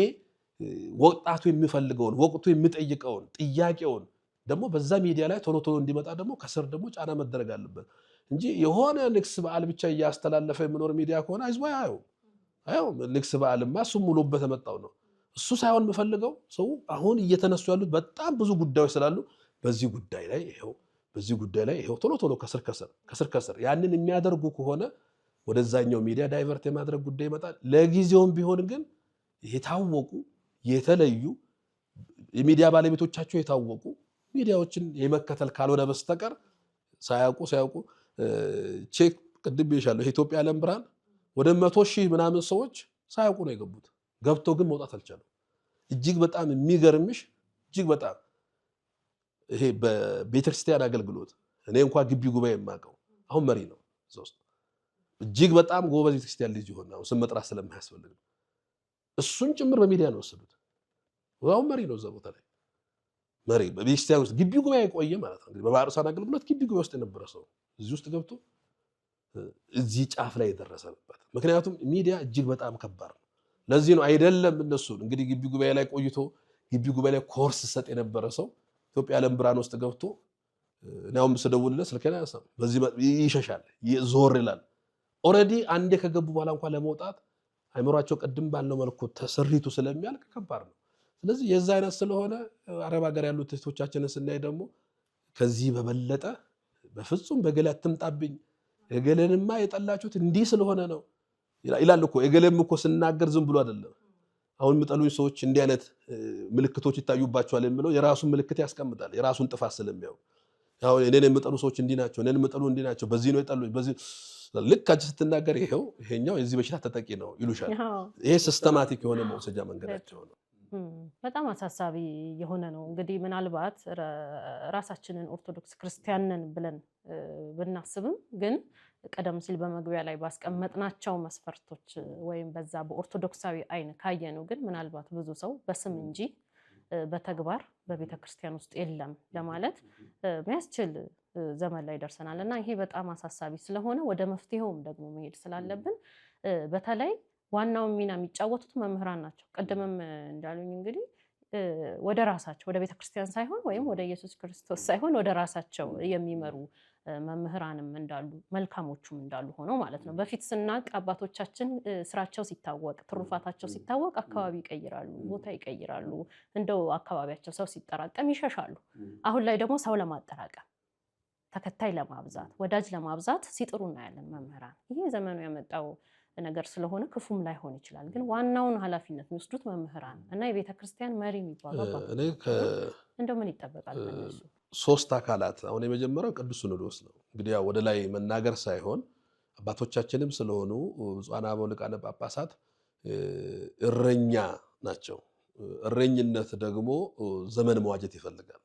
ወጣቱ የሚፈልገውን ወቅቱ የሚጠይቀውን ጥያቄውን ደግሞ በዛ ሚዲያ ላይ ቶሎ እንዲመጣ ደግሞ ከስር ደግሞ ጫና መደረግ አለበት እንጂ የሆነ ንግስ በዓል ብቻ እያስተላለፈ የሚኖር ሚዲያ ከሆነ አይዝባ አየው ንግስ በዓልማ እሱ ሙሉበት የመጣው ነው። እሱ ሳይሆን የምፈልገው ሰው አሁን እየተነሱ ያሉት በጣም ብዙ ጉዳዮች ስላሉ በዚህ ጉዳይ ላይ ይሄው ቶሎ ከስር ያንን የሚያደርጉ ከሆነ ወደዛኛው ሚዲያ ዳይቨርት የማድረግ ጉዳይ ይመጣል። ለጊዜውም ቢሆን ግን የታወቁ የተለዩ የሚዲያ ባለቤቶቻቸው የታወቁ ሚዲያዎችን የመከተል ካልሆነ በስተቀር ሳያውቁ ቼክ ቅድም ብዬሻለሁ። የኢትዮጵያ ዓለም ብርሃን ወደ 100,000 ምናምን ሰዎች ሳያውቁ ነው የገቡት። ገብቶ ግን መውጣት አልቻለም። እጅግ በጣም የሚገርምሽ በጣም ይሄ በቤተክርስቲያን አገልግሎት እኔ እንኳን ግቢ ጉባኤ የማውቀው አሁን መሪ ነው እዛ ውስጥ እጅግ በጣም ጎበዝ ቤተክርስቲያን ልጅ ይሆን ነው ስም መጥራት ስለማያስፈልግ እሱን ጭምር በሚዲያ ነው ወሰዱት። አሁን መሪ ነው እዛ ቦታ ላይ መሪ በቤተክርስቲያን ውስጥ ግቢ ጉባኤ ቆየ ማለት ነው። እንግዲህ በባዕርሳን አገልግሎት ግቢ ጉባኤ ውስጥ የነበረ ሰው እዚህ ውስጥ ገብቶ እዚህ ጫፍ ላይ የደረሰበት። ምክንያቱም ሚዲያ እጅግ በጣም ከባድ ነው። ለዚህ ነው አይደለም እነሱን እንግዲህ ግቢ ጉባኤ ላይ ቆይቶ ግቢ ጉባኤ ላይ ኮርስ ሰጥ የነበረ ሰው ኢትዮጵያ ዓለም ብርሃን ውስጥ ገብቶ ነው ምስደውልለት ስልከና ያሰም በዚህ ይሸሻል ዞር ይላል። ኦሬዲ አንዴ ከገቡ በኋላ እንኳን ለመውጣት አይምሯቸው ቀድም ባለው መልኩ ተሰሪቱ ስለሚያልቅ ከባድ ነው። ስለዚህ የዛ አይነት ስለሆነ አረብ ሀገር ያሉት እህቶቻችንን ስናይ ደግሞ ከዚህ በበለጠ በፍጹም በገለ አትምጣብኝ የገለንማ የጠላችሁት እንዲህ ስለሆነ ነው ይላል እኮ። የገለም እኮ ስናገር ዝም ብሎ አይደለም። አሁን የምጠሉኝ ሰዎች እንዲህ አይነት ምልክቶች ይታዩባቸዋል የሚለው የራሱን ምልክት ያስቀምጣል። የራሱን ጥፋት ስለሚያው ያው እኔን የምጠሉ ሰዎች እንዲህ ናቸው፣ እኔን የምጠሉ እንዲህ ናቸው፣ በዚህ ነው የጠሉኝ፣ በዚህ ልክ አንቺ ስትናገር ይሄኛው የዚህ በሽታ ተጠቂ ነው ይሉሻል። ይሄ ሲስተማቲክ የሆነ መውሰጃ መንገዳቸው ነው። በጣም አሳሳቢ የሆነ ነው። እንግዲህ ምናልባት ራሳችንን ኦርቶዶክስ ክርስቲያንን ብለን ብናስብም ግን ቀደም ሲል በመግቢያ ላይ ባስቀመጥናቸው መስፈርቶች ወይም በዛ በኦርቶዶክሳዊ አይን ካየነው ግን ምናልባት ብዙ ሰው በስም እንጂ በተግባር በቤተ ክርስቲያን ውስጥ የለም ለማለት የሚያስችል ዘመን ላይ ደርሰናል እና ይሄ በጣም አሳሳቢ ስለሆነ ወደ መፍትሄውም ደግሞ መሄድ ስላለብን በተለይ ዋናው ሚና የሚጫወቱት መምህራን ናቸው። ቀደምም እንዳሉኝ እንግዲህ ወደ ራሳቸው ወደ ቤተ ክርስቲያን ሳይሆን ወይም ወደ ኢየሱስ ክርስቶስ ሳይሆን ወደ ራሳቸው የሚመሩ መምህራንም እንዳሉ መልካሞቹም እንዳሉ ሆነው ማለት ነው። በፊት ስናቅ አባቶቻችን ስራቸው ሲታወቅ ትሩፋታቸው ሲታወቅ አካባቢ ይቀይራሉ፣ ቦታ ይቀይራሉ፣ እንደው አካባቢያቸው ሰው ሲጠራቀም ይሸሻሉ። አሁን ላይ ደግሞ ሰው ለማጠራቀም ተከታይ ለማብዛት ወዳጅ ለማብዛት ሲጥሩ እናያለን መምህራን። ይሄ ዘመኑ ያመጣው ነገር ስለሆነ ክፉም ላይሆን ይችላል። ግን ዋናውን ኃላፊነት የሚወስዱት መምህራን እና የቤተ ክርስቲያን መሪ የሚባሉ እንደው ምን ይጠበቃል ከነሱ? 3 አካላት። አሁን የመጀመሪያው ቅዱስ ሲኖዶስ ነው። እንግዲህ ወደ ላይ መናገር ሳይሆን አባቶቻችንም ስለሆኑ ብፁዓን አበው ሊቃነ ጳጳሳት እረኛ ናቸው። እረኝነት ደግሞ ዘመን መዋጀት ይፈልጋል።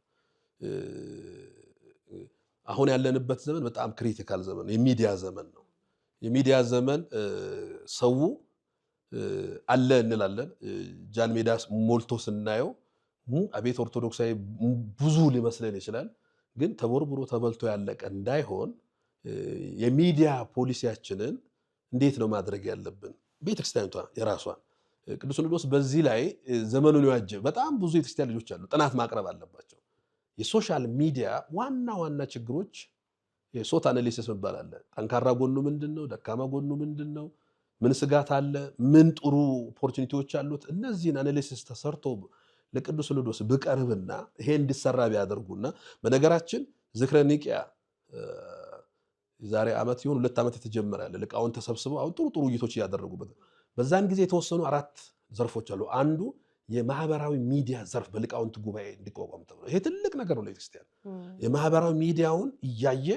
አሁን ያለንበት ዘመን በጣም ክሪቲካል ዘመን ነው። የሚዲያ ዘመን ነው። የሚዲያ ዘመን ሰው አለ እንላለን። ጃን ሜዳ ሞልቶ ስናየው አቤት ኦርቶዶክሳዊ ብዙ ሊመስለን ይችላል። ግን ተቦርብሮ ተበልቶ ያለቀ እንዳይሆን የሚዲያ ፖሊሲያችንን እንዴት ነው ማድረግ ያለብን? ቤተክርስቲያኒቷ የራሷን ቅዱስ ሲኖዶስ በዚህ ላይ ዘመኑን የዋጀ በጣም ብዙ የክርስቲያን ልጆች አሉ። ጥናት ማቅረብ አለባቸው። የሶሻል ሚዲያ ዋና ችግሮች የሶት አናሊሲስ መባል አለ። ጠንካራ ጎኑ ምንድነው? ደካማ ጎኑ ምንድነው? ምን ስጋት አለ? ምን ጥሩ ኦፖርቹኒቲዎች አሉት? እነዚህን አናሊሲስ ተሰርቶ ለቅዱስ ሲኖዶስ ብቀርብና ይሄ እንዲሰራ ቢያደርጉና በነገራችን ዝክረ ኒቂያ ዛሬ ዓመት ይሁን 2 ዓመት የተጀመረ ያለ ሊቃውንት ተሰብስበው አሁን ጥሩ ውይይቶች ያደረጉበት በዛን ጊዜ የተወሰኑ 4 ዘርፎች አሉ። አንዱ የማህበራዊ ሚዲያ ዘርፍ በሊቃውንት ጉባኤ እንዲቋቋም ተብሎ ይሄ ትልቅ ነገር ነው ለክርስቲያን። የማህበራዊ ሚዲያውን እያየ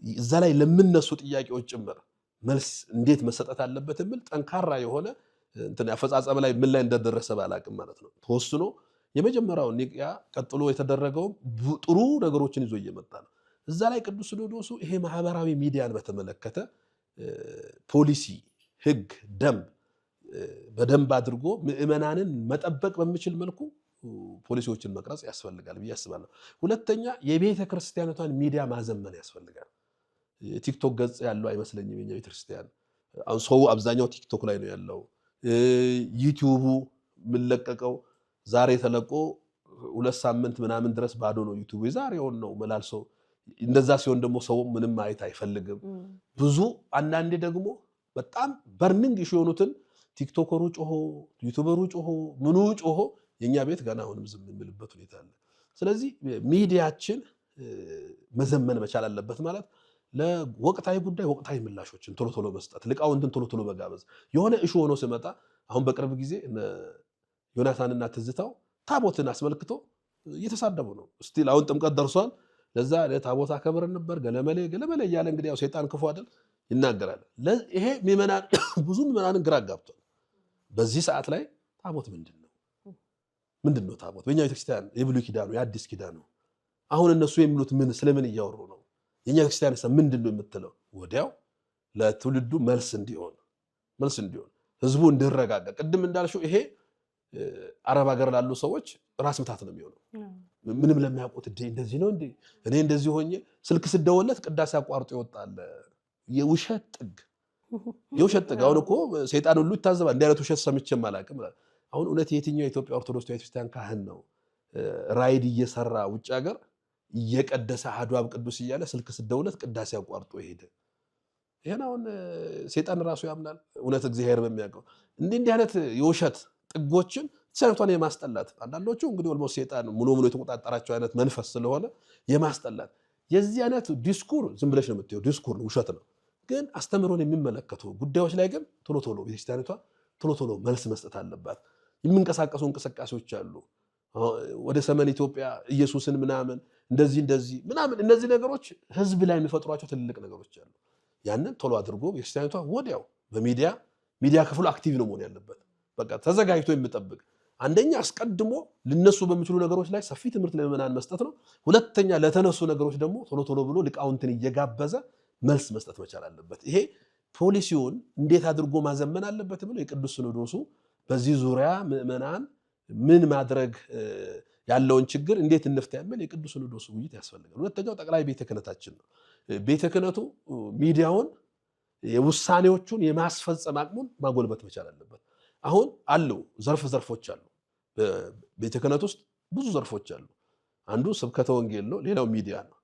እዛ ላይ ለምነሱ ጥያቄዎች ጭምር መልስ እንዴት መሰጠት አለበት የሚል ጠንካራ የሆነ እንትን አፈጻጸም ላይ ምን ላይ እንደደረሰ ባላቅም ማለት ነው ተወስኖ የመጀመሪያው ኒቂያ ቀጥሎ የተደረገው ጥሩ ነገሮችን ይዞ እየመጣ ነው። እዛ ላይ ቅዱስ ሲኖዶሱ ይሄ ማህበራዊ ሚዲያን በተመለከተ ፖሊሲ፣ ህግ፣ ደንብ በደንብ አድርጎ ምዕመናንን መጠበቅ በሚችል መልኩ ፖሊሲዎችን መቅረጽ ያስፈልጋል ብዬ አስባለሁ። ሁለተኛ የቤተ ክርስቲያኗን ሚዲያ ማዘመን ያስፈልጋል። ቲክቶክ ገጽ ያለው አይመስለኝም የኛ ቤተክርስቲያን። አሁን ሰው አብዛኛው ቲክቶክ ላይ ነው ያለው። ዩቲዩቡ ምንለቀቀው ዛሬ ተለቆ 2 ሳምንት ምናምን ድረስ ባዶ ነው ዩቲዩብ። ዛሬውን ነው መላልሶ እንደዛ ሲሆን ደግሞ ሰው ምንም ማየት አይፈልግም። ብዙ አንዳንዴ ደግሞ በጣም በርኒንግ ኢሹ የሆኑትን ቲክቶከሩ ጮሆ ዩቲዩበሩ ጮሆ ምኑ ጮሆ የኛ ቤት ገና አሁንም ዝም የሚልበት ሁኔታ አለ። ስለዚህ ሚዲያችን መዘመን መቻል አለበት ማለት ለወቅታዊ ጉዳይ ወቅታዊ ምላሾችን ቶሎ ቶሎ መስጠት፣ ሊቃውንትን ቶሎ ቶሎ መጋበዝ። የሆነ ኢሹ ሆኖ ሲመጣ አሁን በቅርብ ጊዜ ዮናታንና ትዝታው ታቦትን አስመልክቶ እየተሳደቡ ነው። ስቲል አሁን ጥምቀት ደርሷል። ለዛ ለታቦት አከብረን ነበር ገለመሌ እያለ እንግዲህ ያው ሰይጣን ክፉ አይደል ይናገራል። ይሄ ምዕመናን ብዙ ምዕመናንን ግራ አጋብቷል። በዚህ ሰዓት ላይ ታቦት ምንድነው ታቦት? በእኛ ቤተክርስቲያን የብሉይ ኪዳኑ የአዲስ ኪዳኑ አሁን እነሱ የሚሉት ስለምን እያወሩ ነው? የኛ ክርስቲያን ምንድነው የምትለው? ወዲያው ለትውልዱ መልስ እንዲሆን ህዝቡ እንዲረጋጋ። ቅድም እንዳልሽው ይሄ አረብ ሀገር ላሉ ሰዎች ራስ ምታት ነው የሚሆነው። ምንም ለማያውቁት እንደዚህ ነው እንዴ እኔ እንደዚህ ሆኜ ስልክ ስደወለት ቅዳሴ አቋርጦ ይወጣል። የውሸት ጥግ አሁን እኮ ሰይጣን ሁሉ ይታዘባል። እንዲህ አይነት ውሸት ሰምቼም አላውቅም። አሁን እውነት የትኛው የኢትዮጵያ ኦርቶዶክስ ቤተክርስቲያን ካህን ነው ራይድ እየሰራ ውጭ ሀገር እየቀደሰ አሐዱ አብ ቅዱስ እያለ ስልክ ስደውለት ቅዳሴ አቋርጦ ይሄደ? ይሄን አሁን ሰይጣን ራሱ ያምናል። እውነት እግዚአብሔር በሚያውቀው እንዲህ አይነት የውሸት ጥጎችን ሰይጣን የማስጠላት አንዳንዶቹ እንግዲህ ኦልሞስት ሰይጣን ሙሉ የተቆጣጠራቸው አይነት መንፈስ ስለሆነ የማስጠላት የዚህ አይነት ዲስኩር ዝም ብለሽ ነው የምትየው። ዲስኩር ነው፣ ውሸት ነው። ግን አስተምሮን የሚመለከቱ ጉዳዮች ላይ ግን ቶሎ ቤተክርስቲያኒቷ ቶሎ መልስ መስጠት አለባት። የሚንቀሳቀሱ እንቅስቃሴዎች አሉ። ወደ ሰሜን ኢትዮጵያ ኢየሱስን ምናምን እንደዚህ ምናምን እነዚህ ነገሮች ህዝብ ላይ የሚፈጥሯቸው ትልልቅ ነገሮች አሉ። ያንን ቶሎ አድርጎ ቤተክርስቲያኒቷ ወዲያው ሚዲያ ክፍሉ አክቲቭ ነው መሆን ያለበት። በቃ ተዘጋጅቶ የሚጠብቅ አንደኛ አስቀድሞ ሊነሱ በሚችሉ ነገሮች ላይ ሰፊ ትምህርት ለምዕመናን መስጠት ነው። ሁለተኛ ለተነሱ ነገሮች ደግሞ ቶሎ ብሎ ሊቃውንትን እየጋበዘ መልስ መስጠት መቻል አለበት። ይሄ ፖሊሲውን እንዴት አድርጎ ማዘመን አለበት ብሎ የቅዱስ ሲኖዶሱ በዚህ ዙሪያ ምዕመናን ምን ማድረግ ያለውን ችግር እንዴት እንፍታ የሚል የቅዱስ ሲኖዶሱ ውይይት ያስፈልጋል። ሁለተኛው ጠቅላይ ቤተ ክህነታችን ነው። ቤተ ክህነቱ ሚዲያውን የውሳኔዎቹን የማስፈጸም አቅሙን ማጎልበት መቻል አለበት። አሁን አለው ዘርፎች አሉ። በቤተ ክህነት ውስጥ ብዙ ዘርፎች አሉ። አንዱ ስብከተ ወንጌል ነው፣ ሌላው ሚዲያ ነው።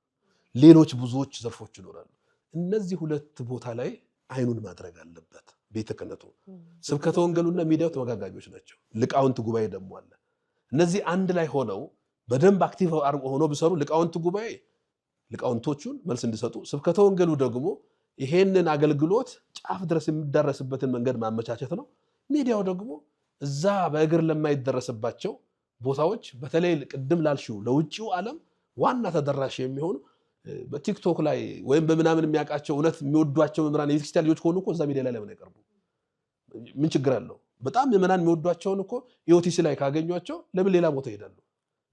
ሌሎች ብዙዎች ዘርፎች ይኖራሉ። እነዚህ ሁለት ቦታ ላይ አይኑን ማድረግ አለበት ቤተ ክህነቱ። ስብከተ ወንጌሉና ሚዲያው ተመጋጋቢዎች ናቸው። ሊቃውንት ጉባኤ ደግሞ አለ። እነዚህ አንድ ላይ ሆነው በደንብ አክቲቭ ሆኖ ቢሰሩ ሊቃውንት ጉባኤ ሊቃውንቶቹን መልስ እንዲሰጡ፣ ስብከተ ወንጌሉ ደግሞ ይሄንን አገልግሎት ጫፍ ድረስ የሚዳረስበትን መንገድ ማመቻቸት ነው። ሚዲያው ደግሞ እዛ በእግር ለማይደረስባቸው ቦታዎች በተለይ ቅድም ላልሽው ለውጪው ዓለም ዋና ተደራሽ የሚሆኑ በቲክቶክ ላይ ወይም በምናምን የሚያውቃቸው እውነት የሚወዷቸው መምህራን የቤተክርስቲያን ልጆች ከሆኑ እኮ እዛ ሚዲያ ላይ ለምን አይቀርቡ? ምን ችግር አለው? በጣም ምዕመናን የሚወዷቸውን እኮ ኢኦቲሲ ላይ ካገኟቸው ለምን ሌላ ቦታ ይሄዳሉ?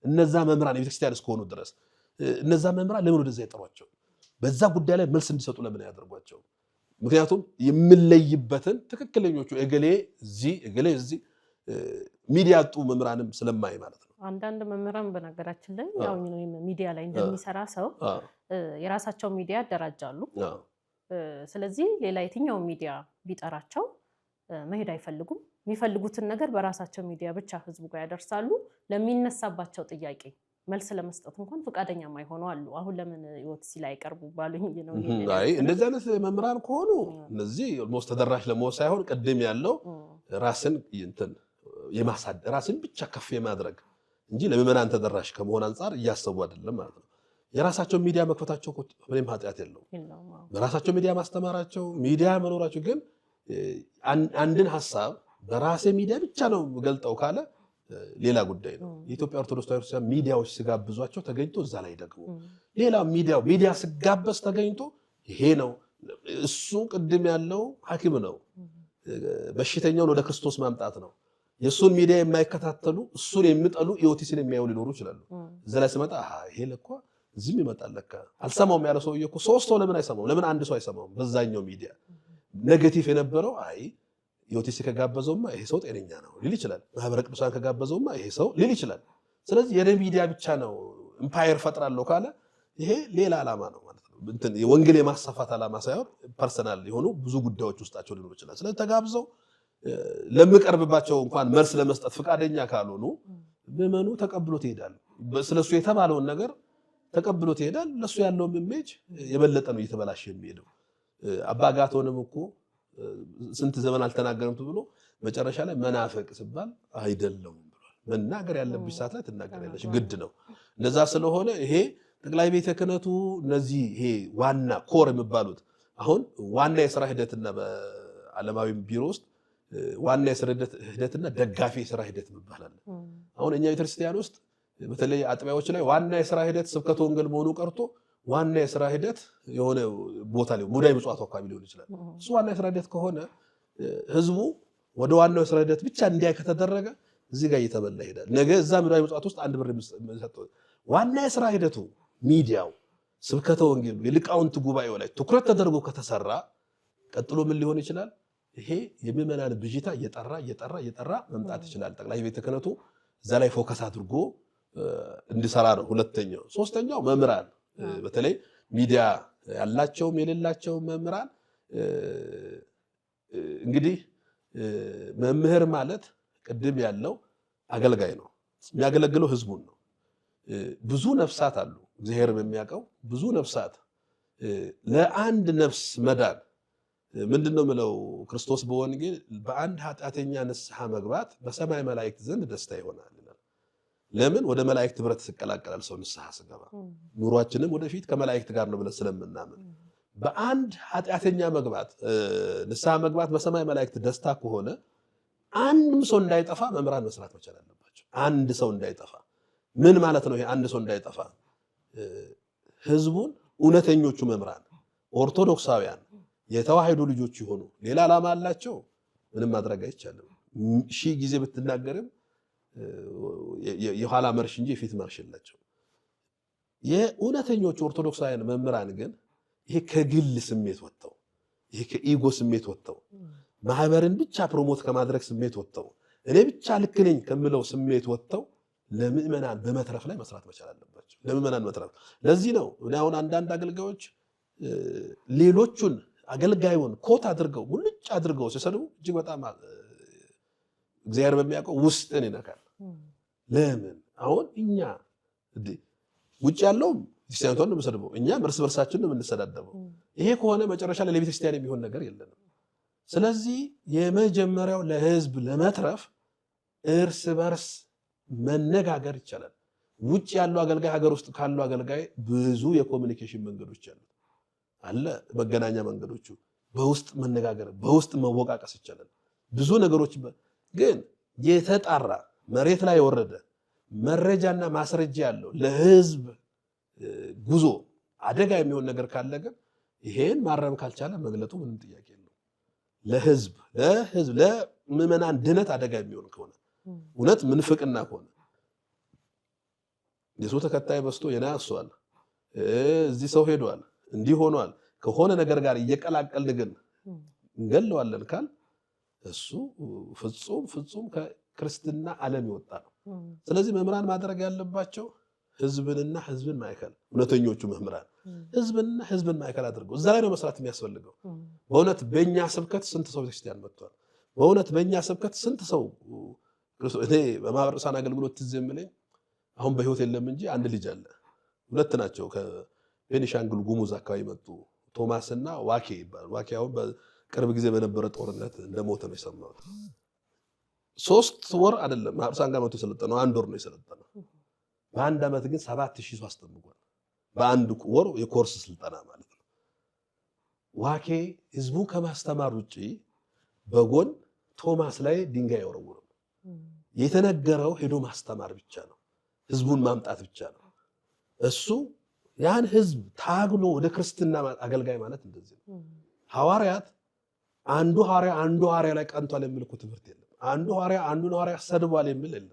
እነዛ መምህራን የቤተክርስቲያን እስከሆኑ ድረስ እነዛ መምህራን ለምን ወደዛ ይጠሯቸው? በዛ ጉዳይ ላይ መልስ እንዲሰጡ ለምን ያደርጓቸው? ምክንያቱም የምንለይበትን ትክክለኞቹ እገሌ እዚህ ሚዲያ ያጡ መምህራንም ስለማይ ማለት ነው። አንዳንድ መምህራን በነገራችን ላይ ያው ሚዲያ ላይ እንደሚሰራ ሰው የራሳቸው ሚዲያ ያደራጃሉ። ስለዚህ ሌላ የትኛው ሚዲያ ቢጠራቸው መሄድ አይፈልጉም። የሚፈልጉትን ነገር በራሳቸው ሚዲያ ብቻ ህዝቡ ጋር ያደርሳሉ። ለሚነሳባቸው ጥያቄ መልስ ለመስጠት እንኳን ፈቃደኛ የማይሆኑ አሉ። አሁን ለምን ኢኦቲሲ ላይ አይቀርቡ ባሉኝ ነው። አይ እንደዚህ አይነት መምህራን ከሆኑ እነዚህ ኦልሞስት ተደራሽ ለመሆን ሳይሆን ቅድም ያለው ራስን የማሳደግ ራስን ብቻ ከፍ የማድረግ እንጂ ለምዕመናን ተደራሽ ከመሆን አንፃር እያሰቡ አይደለም ማለት ነው። የራሳቸው ሚዲያ መክፈታቸው ምንም ኃጢአት የለውም። በራሳቸው ሚዲያ ማስተማራቸው ሚዲያ መኖራቸው ግን አንድን ሐሳብ በራሴ ሚዲያ ብቻ ነው ገልጠው ካለ ሌላ ጉዳይ ነው። የኢትዮጵያ ኦርቶዶክስ ተዋሕዶ ክርስቲያን ሚዲያዎች ሲጋብዟቸው ተገኝቶ እዛ ላይ ደግሞ ሌላ ሚዲያ ሲጋበዝ ተገኝቶ ይሄ ነው እሱ ቅድም ያለው ሐኪም ነው፣ በሽተኛውን ወደ ክርስቶስ ማምጣት ነው። የእሱን ሚዲያ የማይከታተሉ እሱን የሚጠሉ ኢኦቲሲን የሚያዩ ሊኖሩ ይችላሉ። እዛ ላይ ሲመጣ ይሄ ለኳ እዚህም ይመጣል ለካ አልሰማውም ያለ ሰውዬ እኮ 3 ሰው ለምን አይሰማውም? ለምን አንድ ሰው አይሰማውም? በዛኛው ሚዲያ ኔጌቲቭ የነበረው ኢኦቲሲ ከጋበዘውማ ይሄ ሰው ጤነኛ ነው ሊል ይችላል። ማህበረ ቅዱሳን ከጋበዘውማ ይሄ ሰው ሊል ይችላል። ስለዚህ የኔ ሚዲያ ብቻ ነው ኢምፓየር ፈጥራለሁ ካለ ይሄ ሌላ ዓላማ ነው ማለት ነው። የወንጌል የማስፋፋት ዓላማ ሳይሆን ፐርሰናል የሆኑ ብዙ ጉዳዮች ውስጣቸው ሊኖሩ ይችላል። ስለዚህ ተጋብዘው ለሚቀርብባቸው እንኳን መልስ ለመስጠት ፈቃደኛ ካልሆኑ ምዕመኑ ተቀብሎት ይሄዳል። ስለሱ የተባለውን ነገር ተቀብሎት ይሄዳል። ለሱ ያለው ኢሜጅ የበለጠ ነው እየተበላሸ የሚሄደው። አባ አጋቶንም እኮ ስንት ዘመን አልተናገረም ብሎ መጨረሻ ላይ መናፈቅ ሲባል አይደለም ብሏል። መናገር ያለብሽ ሰዓት ላይ ትናገሪያለሽ፣ ግድ ነው። እንደዛ ስለሆነ ይሄ ጠቅላይ ቤተ ክህነቱ እነዚህ ይሄ ዋና ኮር የሚባሉት አሁን ዋና የሥራ ሂደትና በዓለማዊ ቢሮ ውስጥ ዋና የሥራ ሂደትና ደጋፊ የሥራ ሂደት ይባላል። አሁን እኛ ቤተክርስቲያን ውስጥ በተለይ አጥቢያዎች ላይ ዋና የሥራ ሂደት ስብከተ ወንጌል መሆኑ ቀርቶ ዋና የሥራ ሂደት የሆነ ቦታ ላይ ሙዳይ ምጽዋት አካባቢ ሊሆን ይችላል። እሱ ዋና የሥራ ሂደት ከሆነ ህዝቡ ወደ ዋናው የሥራ ሂደት ብቻ እንዲያይ ከተደረገ እዚህ ጋር እየተበላ ይሄዳል። ነገ እዛ ሙዳይ ምጽዋት ውስጥ 1 ብር የሚሰጠው ዋና የሥራ ሂደቱ ሚዲያው ስብከተ ወንጌል የሊቃውንት ጉባኤው ላይ ትኩረት ተደርጎ ከተሰራ ቀጥሎ ምን ሊሆን ይችላል? ይሄ የምዕመናን ብዥታ እየጠራ መምጣት ይችላል። ጠቅላይ ቤተ ክህነቱ እዛ ላይ ፎከስ አድርጎ እንዲሰራ ነው። ሁለተኛው ሶስተኛው መምህራን በተለይ ሚዲያ ያላቸውም የሌላቸው መምህራን እንግዲህ መምህር ማለት ቅድም ያለው አገልጋይ ነው። የሚያገለግለው ህዝቡን ነው። ብዙ ነፍሳት አሉ እግዚአብሔር በሚያውቀው ብዙ ነፍሳት ለአንድ ነፍስ መዳን ምንድነው ምለው ክርስቶስ በወንጌል በአንድ ኃጢአተኛ ንስሐ መግባት በሰማይ መላእክት ዘንድ ደስታ ይሆናል ይላል። ለምን ወደ መላእክት ህብረት ሲቀላቀላል ሰው ንስሐ ሲገባ ኑሯችንም ወደፊት ከመላእክት ጋር ነው ብለን ስለምናምን በአንድ ኃጢአተኛ መግባት ንስሐ መግባት በሰማይ መላእክት ደስታ ከሆነ አንድም ሰው እንዳይጠፋ መምህራን መስራት መቻል አለባቸው። አንድ ሰው እንዳይጠፋ ምን ማለት ነው? ይሄ አንድ ሰው እንዳይጠፋ ህዝቡን እውነተኞቹ መምህራን ኦርቶዶክሳውያን የተዋህዶ ልጆች ይሆኑ ሌላ ዓላማ አላቸው ምንም ማድረግ አይቻልም። ሺህ ጊዜ ብትናገርም የኋላ መርሽ እንጂ የፊት መርሽ የላቸው። የእውነተኞቹ ኦርቶዶክሳውያን መምህራን ግን ይሄ ከግል ስሜት ወጥተው ይሄ ከኢጎ ስሜት ወጥተው ማህበርን ብቻ ፕሮሞት ከማድረግ ስሜት ወጥተው እኔ ብቻ ልክ ነኝ ከሚለው ስሜት ወጥተው ለምዕመናን በመትረፍ ላይ መስራት መቻል አለባቸው። ለምዕመናን መትረፍ ለዚህ ነው እኔ አሁን አንዳንድ አገልጋዮች ሌሎቹን አገልጋዩን ኮት አድርገው ሙልጭ አድርገው ሲሰሩ እጅግ በጣም እግዚአብሔር በሚያውቀው ውስጥን ይነካል። ለምን አሁን እኛ ውጭ ያለው ክርስቲያኖችን ነው የምሰድበው፣ እኛም እርስ በርሳችን ነው የምንሰዳደበው። ይሄ ከሆነ መጨረሻ ላይ ለቤተ ክርስቲያን የሚሆን ነገር የለንም። ስለዚህ የመጀመሪያው ለህዝብ ለመትረፍ እርስ በርስ መነጋገር ይቻላል። ውጭ ያለው አገልጋይ ሀገር ውስጥ ካለው አገልጋይ ብዙ የኮሚኒኬሽን መንገዶች አለ መገናኛ መንገዶቹ በውስጥ መነጋገር በውስጥ መወቃቀስ ይቻላል። ብዙ ነገሮች ግን የተጣራ መሬት ላይ የወረደ መረጃና ማስረጃ ያለው ለህዝብ ጉዞ አደጋ የሚሆን ነገር ካለ ግን ይሄን ማረም ካልቻለ መግለጡ ምንም ጥያቄ የለው። ለህዝብ ለምዕመናን ድነት አደጋ የሚሆን ከሆነ እውነት ምንፍቅና ከሆነ የሱ ተከታይ በስቶ የናያሷል እዚህ ሰው ሄዷል እንዲህ ሆኗል ከሆነ ነገር ጋር እየቀላቀልን ግን እንገለዋለን ካል እሱ ፍጹም ከክርስትና ዓለም ይወጣ ነው። ስለዚህ መምህራን ማድረግ ያለባቸው ህዝብንና ህዝብን ማይከል እውነተኞቹ መምህራን ህዝብን ማይከል አድርገው እዛ ላይ ነው መስራት የሚያስፈልገው። በእውነት በእኛ ስብከት ስንት ሰው ክርስቲያን መጥቷል? በእውነት በእኛ ስብከት ስንት ሰው እኔ በማህበረ ቅዱሳን አገልግሎት ትዝ የሚለኝ አሁን በህይወት የለም እንጂ አንድ ልጅ አለ። ሁለት ናቸው ከቤኒሻንጉል ጉሙዝ አካባቢ መጡ። ቶማስና ዋኬ ይባላል። ዋኬ አሁን በቅርብ ጊዜ በነበረ ጦርነት እንደሞተ ነው የሰማሁት። 3 ወር አይደለም ማርሳን ጋር መቶ የሰለጠነው 1 ወር ነው የሰለጠነው። በአንድ ዓመት ግን 7000 ሰው አስጠምቋል። በአንድ ወር የኮርስ ስልጠና ማለት ነው። ዋኬ ህዝቡ ከማስተማር ውጪ በጎን ቶማስ ላይ ድንጋይ ያወረወረ የተነገረው ሄዶ ማስተማር ብቻ ነው። ህዝቡን ማምጣት ብቻ ነው። እሱ ያን ህዝብ ታግሎ ወደ ክርስትና አገልጋይ ማለት እንደዚህ ነው። ሐዋርያት አንዱ ሐዋርያ ላይ ቀንቷል የሚል እኮ ትምህርት የለም። አንዱ ሐዋርያ ሰድቧል የሚል የለም።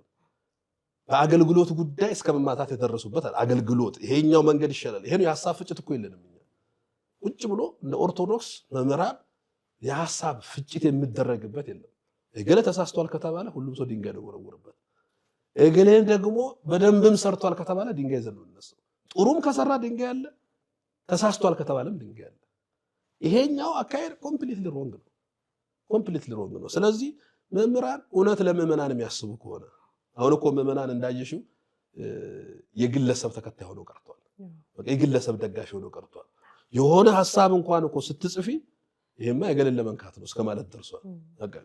በአገልግሎት ጉዳይ እስከ መማታት የደረሱበት አገልግሎት ይሄኛው መንገድ ይሻላል። ይሄን የሐሳብ ፍጭት እኮ የለንም እኛ። ቁጭ ብሎ እንደ ኦርቶዶክስ መምህራን የሐሳብ ፍጭት የሚደረግበት የለም። እገሌ ተሳስቷል ከተባለ ሁሉም ሰው ድንጋይ ነው ወረወረበት። እገሌን ደግሞ በደንብም ሰርቷል ከተባለ ድንጋይ ዘን ነው እነሱ። ጥሩም ከሰራ ድንጋይ አለ፣ ተሳስቷል ከተባለም ድንጋይ አለ። ይሄኛው አካሄድ ኮምፕሊትሊ ሮንግ ነው። ስለዚህ መምህራን እውነት ለምዕመናን የሚያስቡ ከሆነ አሁን እኮ ምዕመናን እንዳየሽው የግለሰብ ተከታይ ሆኖ ቀርቷል። በቃ የግለሰብ ደጋፊ ሆኖ ቀርቷል። የሆነ ሐሳብ እንኳን እኮ ስትጽፊ ይሄማ የገለለ መንካት ነው እስከማለት ደርሷል። በቃ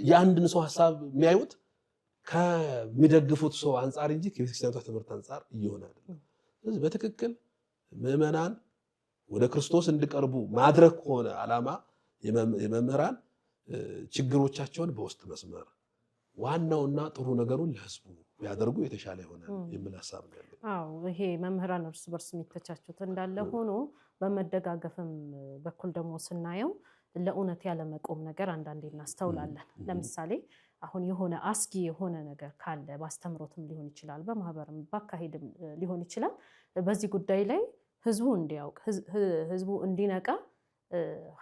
የአንድን ሰው ሐሳብ የሚያዩት ከሚደግፉት ሰው አንፃር እንጂ ከቤተክርስቲያኗ ትምህርት አንፃር እየሆነ አይደለም። ስለዚህ በትክክል ምዕመናን ወደ ክርስቶስ እንዲቀርቡ ማድረግ ከሆነ ዓላማ የመምህራን ችግሮቻቸውን በውስጥ መስመር ዋናውና ጥሩ ነገሩን ለህዝቡ ቢያደርጉ የተሻለ ይሆናል የሚል ሐሳብ ነው ያለው። አዎ ይሄ መምህራን እርስ በርስ የሚተቻቹት እንዳለ ሆኖ በመደጋገፍም በኩል ደግሞ ስናየው ለእውነት ያለመቆም ነገር አንዳንዴ እናስተውላለን። ለምሳሌ አሁን የሆነ አስጊ የሆነ ነገር ካለ በአስተምሮትም ሊሆን ይችላል፣ በማህበርም ባካሄድም ሊሆን ይችላል። በዚህ ጉዳይ ላይ ህዝቡ እንዲያውቅ ህዝቡ እንዲነቃ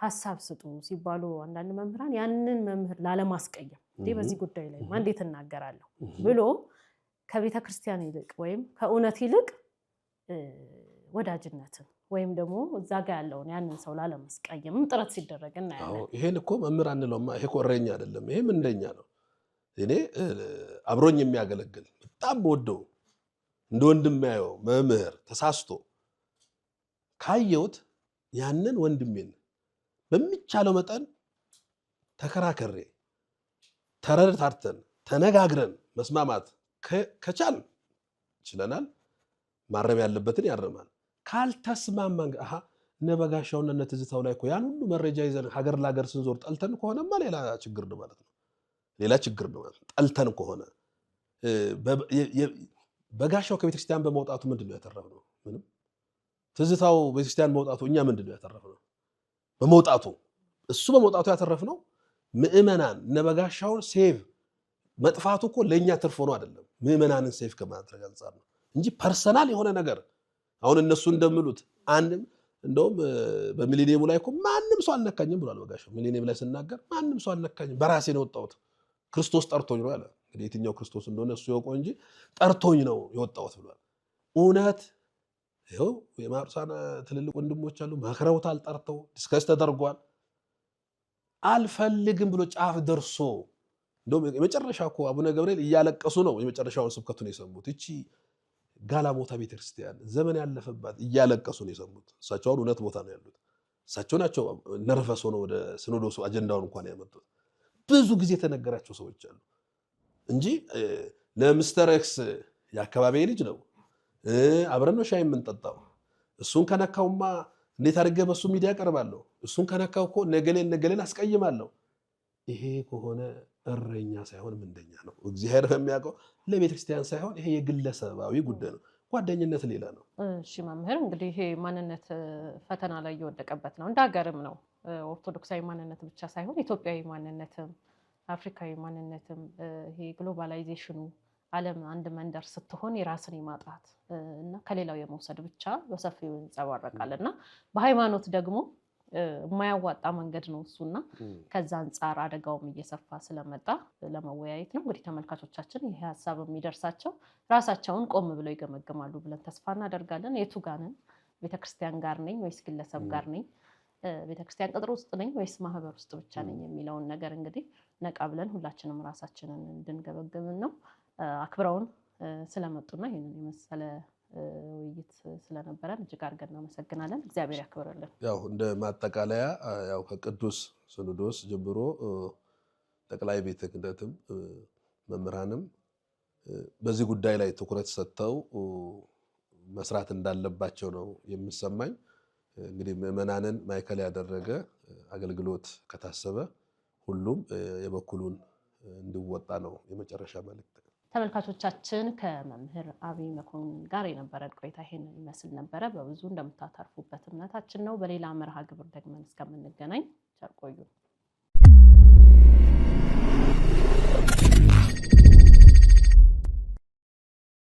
ሐሳብ ስጡ ሲባሉ አንዳንድ መምህራን ያንን መምህር ላለማስቀየም በዚህ ጉዳይ ላይ እንዴት እናገራለሁ ብሎ ከቤተ ክርስቲያን ይልቅ ወይም ከእውነት ይልቅ ወዳጅነትን ወይም ደግሞ እዛ ጋር ያለውን ያንን ሰው ላለማስቀየም ጥረት ሲደረግ እናያለን። ይሄን እኮ መምህር አንለውማ። ይሄ ኮረኛ አይደለም። ይሄም እንደኛ ነው። እኔ አብሮኝ የሚያገለግል በጣም ወደው እንደ ወንድም ያየው መምህር ተሳስቶ ካየሁት ያንን ወንድሜን በሚቻለው መጠን ተከራከሬ ተረድተን ተነጋግረን መስማማት ከቻል ይችላል። ማረም ያለበትን ያርማል። ካልተስማማን ነበጋሻውና ነትዝታው ላይ እኮ ያን ሁሉ መረጃ ይዘን ሀገር ለሀገር ስንዞር ጠልተን ከሆነማ ሌላ ችግር ነው ማለት ነው። ጠልተን ከሆነ በጋሻው ከቤተክርስቲያን በመውጣቱ ምንድነው ያተረፍነው? ምንም። ትዝታው ቤተክርስቲያን መውጣቱ እኛ ምንድነው ያተረፍነው? በመውጣቱ እሱ በመውጣቱ ያተረፍነው ምዕመናን ነበጋሻውን ሴቭ መጥፋቱ እኮ ለኛ ትርፍ ሆኖ አይደለም፣ ምዕመናንን ሴቭ ከማድረግ አንፃር ነው እንጂ ፐርሰናል የሆነ ነገር አሁን እነሱ እንደምሉት አንድም እንደውም በሚሊኒየሙ ላይ እኮ ማንም ሰው አልነካኝም ብሏል በጋሻው። ሚሊኒየም ላይ ሲናገር ማንም ሰው አልነካኝም በራሴ ነው የወጣሁት፣ ክርስቶስ ጠርቶኝ ነው ያለ። እንግዲህ የትኛው ክርስቶስ እንደሆነ እሱ ያውቀው እንጂ ጠርቶኝ ነው የወጣሁት ብሏል። እውነት ይኸው የማርሳን ትልልቅ ወንድሞች አሉ፣ መክረውታል፣ ጠርተው ዲስከስ ተደርጓል። አልፈልግም ብሎ ጫፍ ደርሶ እንደውም የመጨረሻ እኮ አቡነ ገብርኤል እያለቀሱ ነው የመጨረሻውን ስብከቱን የሰሙት። እቺ ጋላሞታ ቤተክርስቲያን ዘመን ያለፈባት እያለቀሱ ነው የሰሙት። እሳቸው አሁን እውነት ቦታ ነው ያሉት። እሳቸው ናቸው ነርቨስ ሆነው ወደ ሲኖዶሱ አጀንዳውን እንኳን ያመጡት። ብዙ ጊዜ የተነገራቸው ሰዎች አሉ እንጂ ለሚስተር ኤክስ የአካባቢ ልጅ ነው አብረን ነው ሻይ የምንጠጣው፣ እሱን ከነካውማ እንዴት አድርገህ በሱ ሚዲያ ቀርባለሁ፣ እሱን ከነካው እኮ ነገሌን አስቀይማለሁ። ይሄ ከሆነ እረኛ ሳይሆን ምንደኛ ነው። እግዚአብሔር በሚያውቀው ለቤተክርስቲያን ሳይሆን ይሄ የግለሰባዊ ጉዳይ ነው። ጓደኝነት ሌላ ነው። እሺ መምህር፣ እንግዲህ ይሄ ማንነት ፈተና ላይ እየወደቀበት ነው። እንደ ሀገርም ነው። ኦርቶዶክሳዊ ማንነት ብቻ ሳይሆን ኢትዮጵያዊ ማንነትም አፍሪካዊ ማንነትም ይሄ ግሎባላይዜሽኑ ዓለም አንድ መንደር ስትሆን የራስን የማጣት እና ከሌላው የመውሰድ ብቻ በሰፊው ይንጸባረቃል እና በሃይማኖት ደግሞ የማያዋጣ መንገድ ነው እሱና ከዛ አንጻር አደጋውም እየሰፋ ስለመጣ ለመወያየት ነው። እንግዲህ ተመልካቾቻችን ይሄ ሀሳብ የሚደርሳቸው ራሳቸውን ቆም ብለው ይገመግማሉ ብለን ተስፋ እናደርጋለን። የቱ ጋር ነን? ቤተክርስቲያን ጋር ነኝ ወይስ ግለሰብ ጋር ነኝ? ቤተክርስቲያን ቅጥር ውስጥ ነኝ ወይስ ማህበር ውስጥ ብቻ ነኝ የሚለውን ነገር እንግዲህ ነቃ ብለን ሁላችንም ራሳችንን እንድንገመግም ነው። አክብረውን ስለመጡና ይህንን የመሰለ ውይይት ስለነበረን እጅግ አድርገን እናመሰግናለን። እግዚአብሔር ያክብርልን። ያው እንደ ማጠቃለያ ያው ከቅዱስ ሲኖዶስ ጀምሮ ጠቅላይ ቤተ ክህነትም መምህራንም በዚህ ጉዳይ ላይ ትኩረት ሰጥተው መስራት እንዳለባቸው ነው የሚሰማኝ። እንግዲህ ምዕመናንን ማዕከል ያደረገ አገልግሎት ከታሰበ ሁሉም የበኩሉን እንዲወጣ ነው የመጨረሻ መልእክት። ተመልካቾቻችን ከመምህር አብይ መኮንን ጋር የነበረን ቆይታ ይሄንን ይመስል ነበረ። በብዙ እንደምታተርፉበት እምነታችን ነው። በሌላ መርሃ ግብር ደግመን እስከምንገናኝ ቸር ቆዩ።